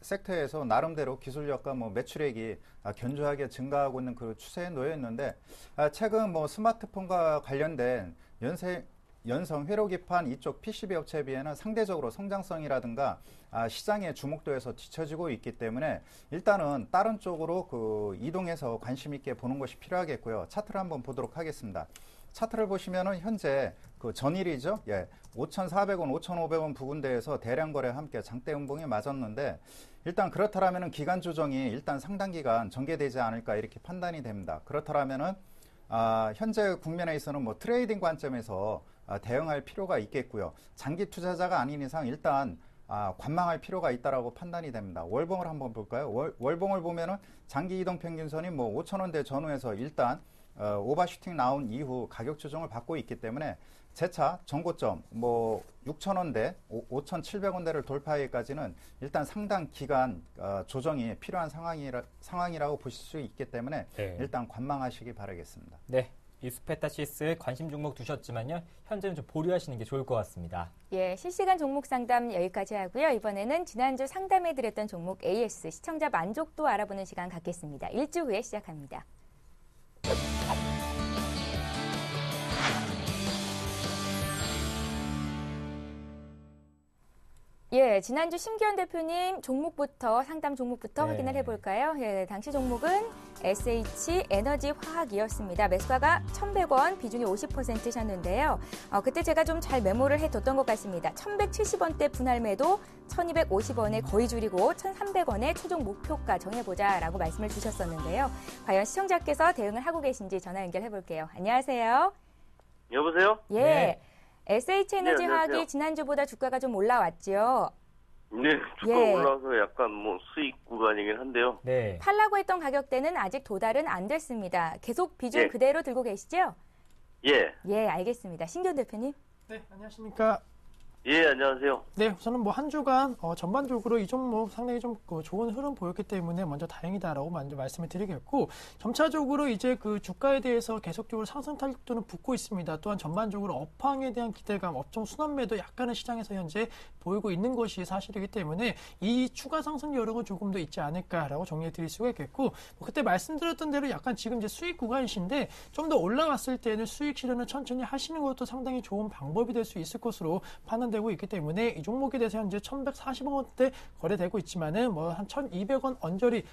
섹터에서 나름대로 기술력과 뭐 매출액이 견조하게 증가하고 있는 그 추세에 놓여 있는데 최근 뭐 스마트폰과 관련된 연성 회로기판 이쪽 PCB 업체에 비해는 상대적으로 성장성이라든가 시장의 주목도에서 뒤처지고 있기 때문에 일단은 다른 쪽으로 그 이동해서 관심 있게 보는 것이 필요하겠고요. 차트를 한번 보도록 하겠습니다. 차트를 보시면은 현재 그 전일이죠. 5,400원, 5,500원 부근대에서 대량 거래와 함께 장대 음봉이 맞았는데 일단 그렇다라면은 기간 조정이 일단 상당 기간 전개되지 않을까 이렇게 판단이 됩니다. 그렇다라면은 현재 국면에 있어서는 뭐 트레이딩 관점에서 대응할 필요가 있겠고요. 장기 투자자가 아닌 이상 일단 관망할 필요가 있다라고 판단이 됩니다. 월봉을 한번 볼까요? 월봉을 보면은 장기 이동 평균선이 뭐 5,000원대 전후에서 일단 오버슈팅 나온 이후 가격 조정을 받고 있기 때문에 재차 전고점 뭐 6,000원대, 5,700원대를 돌파하기까지는 일단 상당 기간 조정이 필요한 상황이라고 보실 수 있기 때문에 네. 일단 관망하시기 바라겠습니다. 네. 이스페타시스 관심 종목 두셨지만요. 현재는 좀 보류하시는 게 좋을 것 같습니다. 예, 실시간 종목 상담 여기까지 하고요. 이번에는 지난주 상담해드렸던 종목 AS 시청자 만족도 알아보는 시간 갖겠습니다. 일주 후에 시작합니다. 예, 지난주 심기현 대표님 상담 종목부터 네. 확인을 해볼까요? 예, 당시 종목은 SH 에너지화학이었습니다. 매수가가 1,100원, 비중이 50%셨는데요. 그때 제가 좀 잘 메모를 해뒀던 것 같습니다. 1,170원대 분할 매도, 1,250원에 거의 줄이고 1,300원에 최종 목표가 정해보자라고 말씀을 주셨었는데요. 과연 시청자께서 대응을 하고 계신지 전화 연결해볼게요. 안녕하세요. 여보세요? 예. 네. SH에너지화학이 안녕하세요. 지난주보다 주가가 좀 올라왔죠. 네, 주가 예. 올라와서 약간 뭐 수익 구간이긴 한데요. 네. 팔라고 했던 가격대는 아직 도달은 안 됐습니다. 계속 비중 예. 그대로 들고 계시죠? 예, 예, 알겠습니다. 신기현 대표님. 네, 안녕하십니까? 예, 안녕하세요. 네, 우선은 뭐 한 주간 전반적으로 이 종목 상당히 좀 좋은 흐름 보였기 때문에 먼저 다행이다라고 먼저 말씀을 드리겠고 점차적으로 이제 그 주가에 대해서 계속적으로 상승 탄력도는 붙고 있습니다. 또한 전반적으로 업황에 대한 기대감, 업종 순환매도 약간은 시장에서 현재 보이고 있는 것이 사실이기 때문에 이 추가 상승 여력은 조금 더 있지 않을까라고 정리해 드릴 수가 있겠고 뭐 그때 말씀드렸던 대로 약간 지금 이제 수익 구간이신데 좀 더 올라갔을 때는 수익 실현을 천천히 하시는 것도 상당히 좋은 방법이 될 수 있을 것으로 판단되고 있기 때문에 이 종목에 대해서 현재 1,140원대 거래되고 있지만은 뭐 한 1,200원 언저리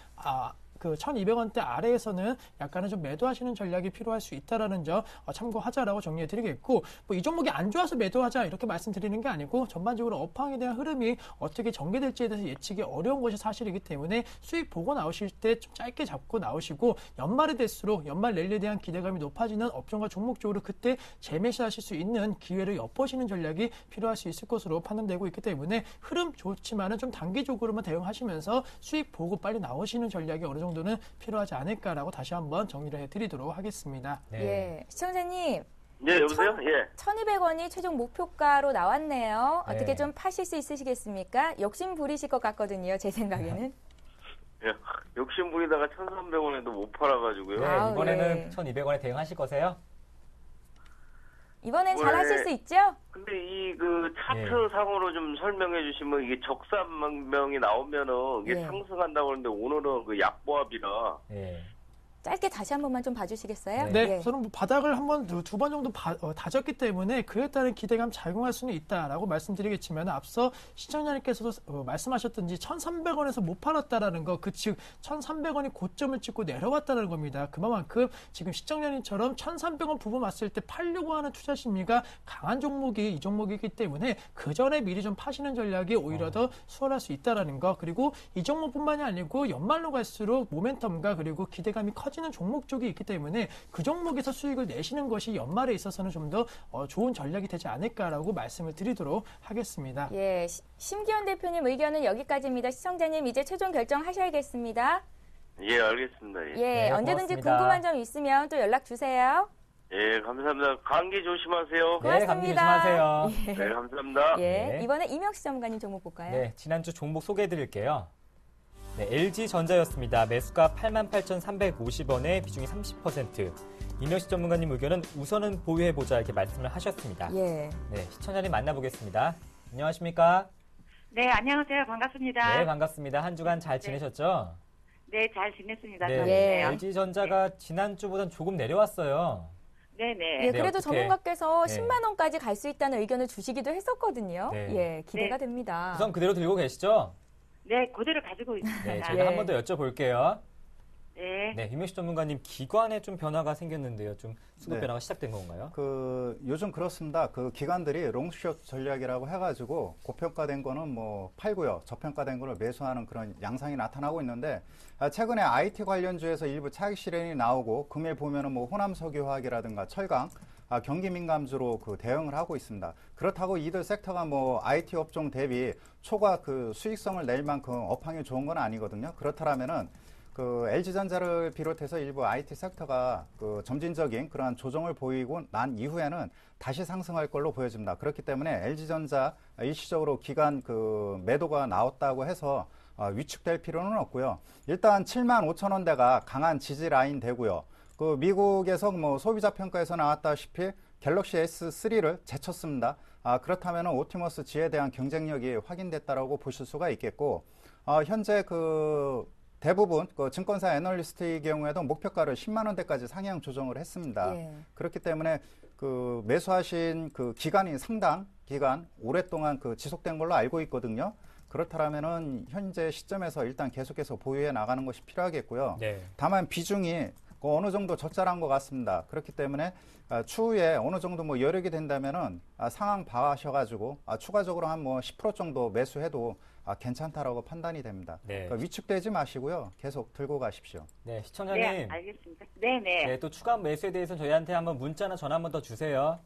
그 1,200원대 아래에서는 약간은 좀 매도하시는 전략이 필요할 수 있다라는 점 참고하자라고 정리해드리겠고, 뭐 이 종목이 안 좋아서 매도하자 이렇게 말씀드리는 게 아니고 전반적으로 업황에 대한 흐름이 어떻게 전개될지에 대해서 예측이 어려운 것이 사실이기 때문에 수익 보고 나오실 때 좀 짧게 잡고 나오시고, 연말이 될수록 연말 랠리에 대한 기대감이 높아지는 업종과 종목 쪽으로 그때 재매수하실 수 있는 기회를 엿보시는 전략이 필요할 수 있을 것으로 판단되고 있기 때문에 흐름 좋지만은 좀 단기적으로만 대응하시면서 수익 보고 빨리 나오시는 전략이 어느 정도는 필요하지 않을까라고 다시 한번 정리를 해드리도록 하겠습니다. 네. 예, 시청자님. 예, 여보세요? 예. 1,200원이 최종 목표가로 나왔네요. 네. 어떻게 좀 파실 수 있으시겠습니까? 욕심 부리실 것 같거든요, 제 생각에는. 예. 욕심 부리다가 1,300원에도 못 팔아가지고요. 네, 아우, 이번에는 예. 1,200원에 대응하실 거세요? 이번엔 잘 왜- 하실 수 있죠? 근데 이 그 차트 예. 상으로 좀 설명해 주시면 이게 적산명이 나오면은 이게 예. 상승한다고 하는데 오늘은 그 약보합이라. 예. 짧게 다시 한 번만 좀 봐주시겠어요? 네. 네, 예. 저는 뭐 바닥을 두 번 정도 다졌기 때문에 그에 따른 기대감 작용할 수는 있다라고 말씀드리겠지만, 앞서 시청자님께서도 말씀하셨던지 1,300원에서 못 팔았다라는 거, 즉 1,300원이 고점을 찍고 내려왔다는 겁니다. 그만큼 지금 시청자님처럼 1,300원 부분 왔을 때 팔려고 하는 투자 심리가 강한 종목이 이 종목이기 때문에 그 전에 미리 좀 파시는 전략이 오히려 더 수월할 수 있다라는 거, 그리고 이 종목뿐만이 아니고 연말로 갈수록 모멘텀과 그리고 기대감이 커지는 종목 쪽이 있기 때문에 그 종목에서 수익을 내시는 것이 연말에 있어서는 좀 더 좋은 전략이 되지 않을까라고 말씀을 드리도록 하겠습니다. 예, 심기현 대표님 의견은 여기까지입니다. 시청자님 이제 최종 결정하셔야겠습니다. 예, 알겠습니다. 예, 예, 네, 언제든지 고맙습니다. 궁금한 점 있으면 또 연락 주세요. 예, 감사합니다. 감기 조심하세요. 네, 감기 고맙습니다. 조심하세요. 네, 감사합니다. 예, 네. 이번에 이명식 전문가님 종목 볼까요? 네, 지난주 종목 소개해드릴게요. 네, LG전자였습니다. 매수가 88,350원에 비중이 30%. 이명식 전문가님 의견은 우선은 보유해보자 이렇게 말씀을 하셨습니다. 예. 네, 시청자님 만나보겠습니다. 안녕하십니까? 네, 안녕하세요. 반갑습니다. 네, 반갑습니다. 한 주간 잘 지내셨죠? 네, 잘 지냈습니다. 네, 예. LG전자가 지난주보단 조금 내려왔어요. 네네. 예, 네, 그래도 어떻게- 전문가께서 네. 10만 원까지 갈 수 있다는 의견을 주시기도 했었거든요. 네. 예, 기대가 네. 됩니다. 우선 그대로 들고 계시죠? 네, 그대로 가지고 있습니다. 네, 저희가 예. 한 번 더 여쭤볼게요. 네. 네, 이명식 전문가님 기관에 좀 변화가 생겼는데요. 좀 수급 네. 변화가 시작된 건가요? 요즘 그렇습니다. 그 기관들이 롱숏 전략이라고 해가지고 고평가된 거는 뭐 팔고요. 저평가된 거를 매수하는 그런 양상이 나타나고 있는데, 최근에 IT 관련주에서 일부 차익 실현이 나오고, 금일 보면은 뭐 호남석유화학이라든가 철강, 경기 민감주로 그 대응을 하고 있습니다. 그렇다고 이들 섹터가 뭐 IT 업종 대비 초과 그 수익성을 낼 만큼 업황이 좋은 건 아니거든요. 그렇다면은 그 LG전자를 비롯해서 일부 IT 섹터가 그 점진적인 그러한 조정을 보이고 난 이후에는 다시 상승할 걸로 보여집니다. 그렇기 때문에 LG전자 일시적으로 기간 그 매도가 나왔다고 해서 위축될 필요는 없고요. 일단 75,000원대가 강한 지지 라인 되고요. 그 미국에서 뭐 소비자 평가에서 나왔다시피 갤럭시 S3를 제쳤습니다. 그렇다면 오티머스 G에 대한 경쟁력이 확인됐다라고 보실 수가 있겠고, 현재 그 대부분 그 증권사 애널리스트의 경우에도 목표가를 10만 원대까지 상향 조정을 했습니다. 예. 그렇기 때문에 그 매수하신 그 기간이 상당 기간 오랫동안 그 지속된 걸로 알고 있거든요. 그렇다면은 현재 시점에서 일단 계속해서 보유해 나가는 것이 필요하겠고요. 네. 다만 비중이 어느 정도 적절한 것 같습니다. 그렇기 때문에 추후에 어느 정도 뭐 여력이 된다면은 상황 봐하셔가지고 추가적으로 한 뭐 10% 정도 매수해도 괜찮다라고 판단이 됩니다. 네. 그러니까 위축되지 마시고요. 계속 들고 가십시오. 네, 시청자님. 네, 알겠습니다. 네네. 네, 또 추가 매수에 대해서는 저희한테 한번 문자나 전화 한번 더 주세요.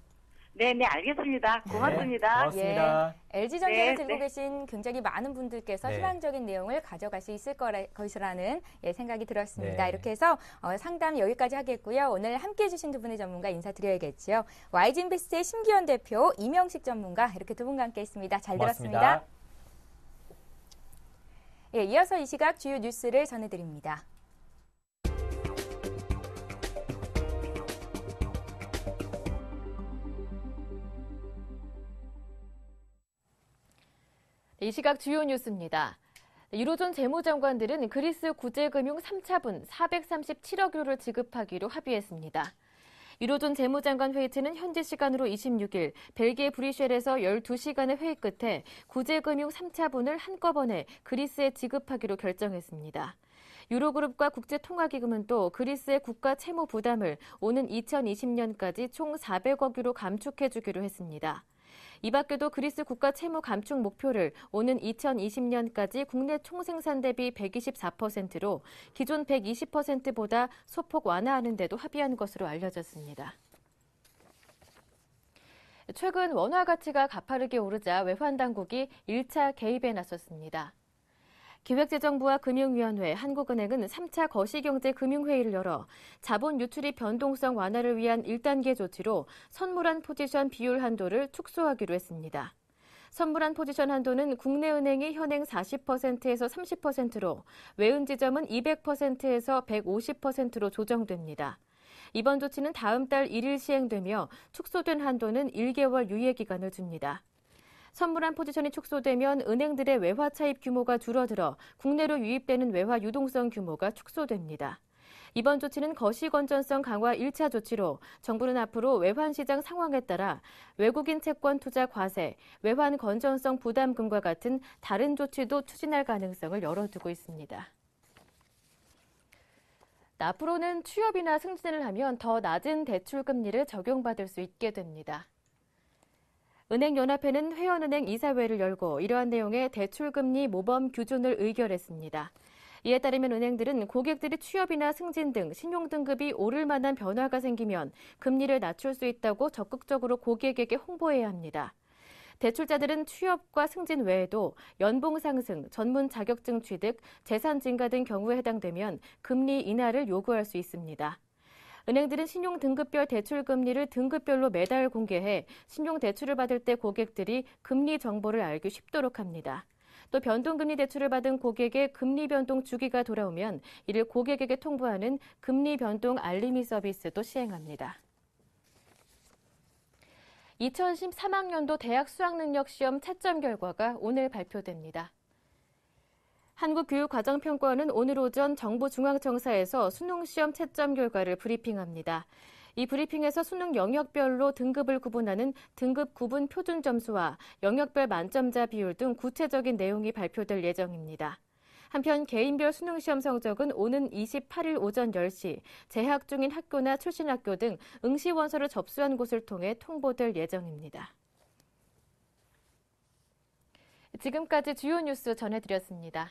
네네, 알겠습니다. 고맙습니다. 네, 고맙습니다. LG전자를 네, 들고 네. 계신 굉장히 많은 분들께서 네. 희망적인 내용을 가져갈 수 있을 것이라는 생각이 들었습니다. 네. 이렇게 해서 상담 여기까지 하겠고요. 오늘 함께해 주신 두 분의 전문가 인사드려야겠죠. YG인베스트의 심기현 대표, 이명식 전문가 이렇게 두 분과 함께했습니다. 잘 고맙습니다. 들었습니다. 예, 이어서 이 시각 주요 뉴스를 전해드립니다. 이 시각 주요 뉴스입니다. 유로존 재무장관들은 그리스 구제금융 3차분 437억 유로를 지급하기로 합의했습니다. 유로존 재무장관 회의체는 현지 시간으로 26일 벨기에 브뤼셀에서 12시간의 회의 끝에 구제금융 3차분을 한꺼번에 그리스에 지급하기로 결정했습니다. 유로그룹과 국제통화기금은 또 그리스의 국가 채무 부담을 오는 2020년까지 총 400억 유로 감축해주기로 했습니다. 이 밖에도 그리스 국가 채무 감축 목표를 오는 2020년까지 국내 총생산 대비 124%로 기존 120%보다 소폭 완화하는 데도 합의한 것으로 알려졌습니다. 최근 원화 가치가 가파르게 오르자 외환당국이 1차 개입에 나섰습니다. 기획재정부와 금융위원회, 한국은행은 3차 거시경제금융회의를 열어 자본 유출입 변동성 완화를 위한 1단계 조치로 선물한 포지션 비율 한도를 축소하기로 했습니다. 선물한 포지션 한도는 국내 은행이 현행 40%에서 30%로 외은 지점은 200%에서 150%로 조정됩니다. 이번 조치는 다음 달 1일 시행되며 축소된 한도는 1개월 유예 기간을 줍니다. 선물한 포지션이 축소되면 은행들의 외화 차입 규모가 줄어들어 국내로 유입되는 외화 유동성 규모가 축소됩니다. 이번 조치는 거시 건전성 강화 1차 조치로 정부는 앞으로 외환 시장 상황에 따라 외국인 채권 투자 과세, 외환 건전성 부담금과 같은 다른 조치도 추진할 가능성을 열어두고 있습니다. 앞으로는 취업이나 승진을 하면 더 낮은 대출 금리를 적용받을 수 있게 됩니다. 은행연합회는 회원은행 이사회를 열고 이러한 내용의 대출금리 모범 규준을 의결했습니다. 이에 따르면 은행들은 고객들이 취업이나 승진 등 신용등급이 오를 만한 변화가 생기면 금리를 낮출 수 있다고 적극적으로 고객에게 홍보해야 합니다. 대출자들은 취업과 승진 외에도 연봉 상승, 전문 자격증 취득, 재산 증가 등 경우에 해당되면 금리 인하를 요구할 수 있습니다. 은행들은 신용 등급별 대출 금리를 등급별로 매달 공개해 신용 대출을 받을 때 고객들이 금리 정보를 알기 쉽도록 합니다. 또 변동금리 대출을 받은 고객의 금리 변동 주기가 돌아오면 이를 고객에게 통보하는 금리 변동 알림이 서비스도 시행합니다. 2013학년도 대학 수학능력시험 채점 결과가 오늘 발표됩니다. 한국교육과정평가원은 오늘 오전 정부중앙청사에서 수능시험 채점 결과를 브리핑합니다. 이 브리핑에서 수능 영역별로 등급을 구분하는 등급 구분 표준 점수와 영역별 만점자 비율 등 구체적인 내용이 발표될 예정입니다. 한편 개인별 수능시험 성적은 오는 28일 오전 10시 재학 중인 학교나 출신 학교 등 응시원서를 접수한 곳을 통해 통보될 예정입니다. 지금까지 주요 뉴스 전해드렸습니다.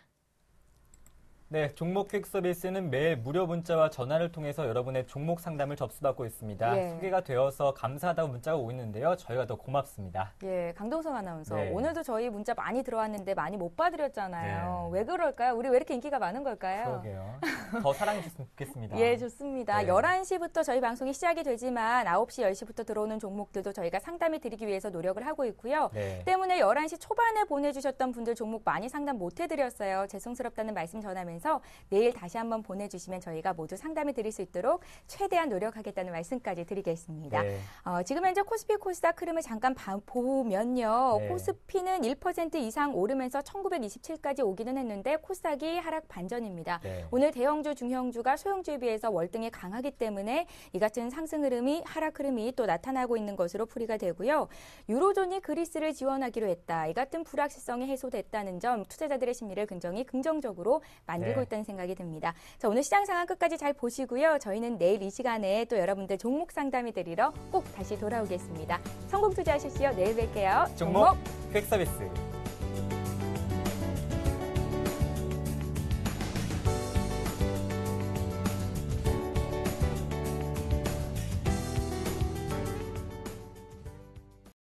네, 종목 퀵 서비스는 매일 무료 문자와 전화를 통해서 여러분의 종목 상담을 접수받고 있습니다. 예. 소개가 되어서 감사하다고 문자가 오고 있는데요. 저희가 더 고맙습니다. 예, 강동석 아나운서. 네. 오늘도 저희 문자 많이 들어왔는데 많이 못 봐드렸잖아요. 네. 왜 그럴까요? 우리 왜 이렇게 인기가 많은 걸까요? 그러게요. 더 사랑해주셨으면 좋겠습니다. 예, 좋습니다. 네. 11시부터 저희 방송이 시작이 되지만 9시, 10시부터 들어오는 종목들도 저희가 상담해 드리기 위해서 노력을 하고 있고요. 네. 때문에 11시 초반에 보내주셨던 분들 종목 많이 상담 못 해드렸어요. 죄송스럽다는 말씀 전하면서 내일 다시 한번 보내주시면 저희가 모두 상담해 드릴 수 있도록 최대한 노력하겠다는 말씀까지 드리겠습니다. 네. 지금 현재 코스피 코스닥 흐름을 잠깐 보면요. 네. 코스피는 1% 이상 오르면서 1927까지 오기는 했는데 코스닥이 하락 반전입니다. 네. 오늘 대형주, 중형주가 소형주에 비해서 월등히 강하기 때문에 이 같은 상승 흐름이, 하락 흐름이 또 나타나고 있는 것으로 풀이가 되고요. 유로존이 그리스를 지원하기로 했다. 이 같은 불확실성이 해소됐다는 점 투자자들의 심리를 굉장히 긍정적으로 만들고 네. 있다는 생각이 듭니다. 자, 오늘 시장 상황 끝까지 잘 보시고요. 저희는 내일 이 시간에 또 여러분들 종목 상담이 드리러 꼭 다시 돌아오겠습니다. 성공 투자하십시오. 내일 뵐게요. 종목 퀵 서비스.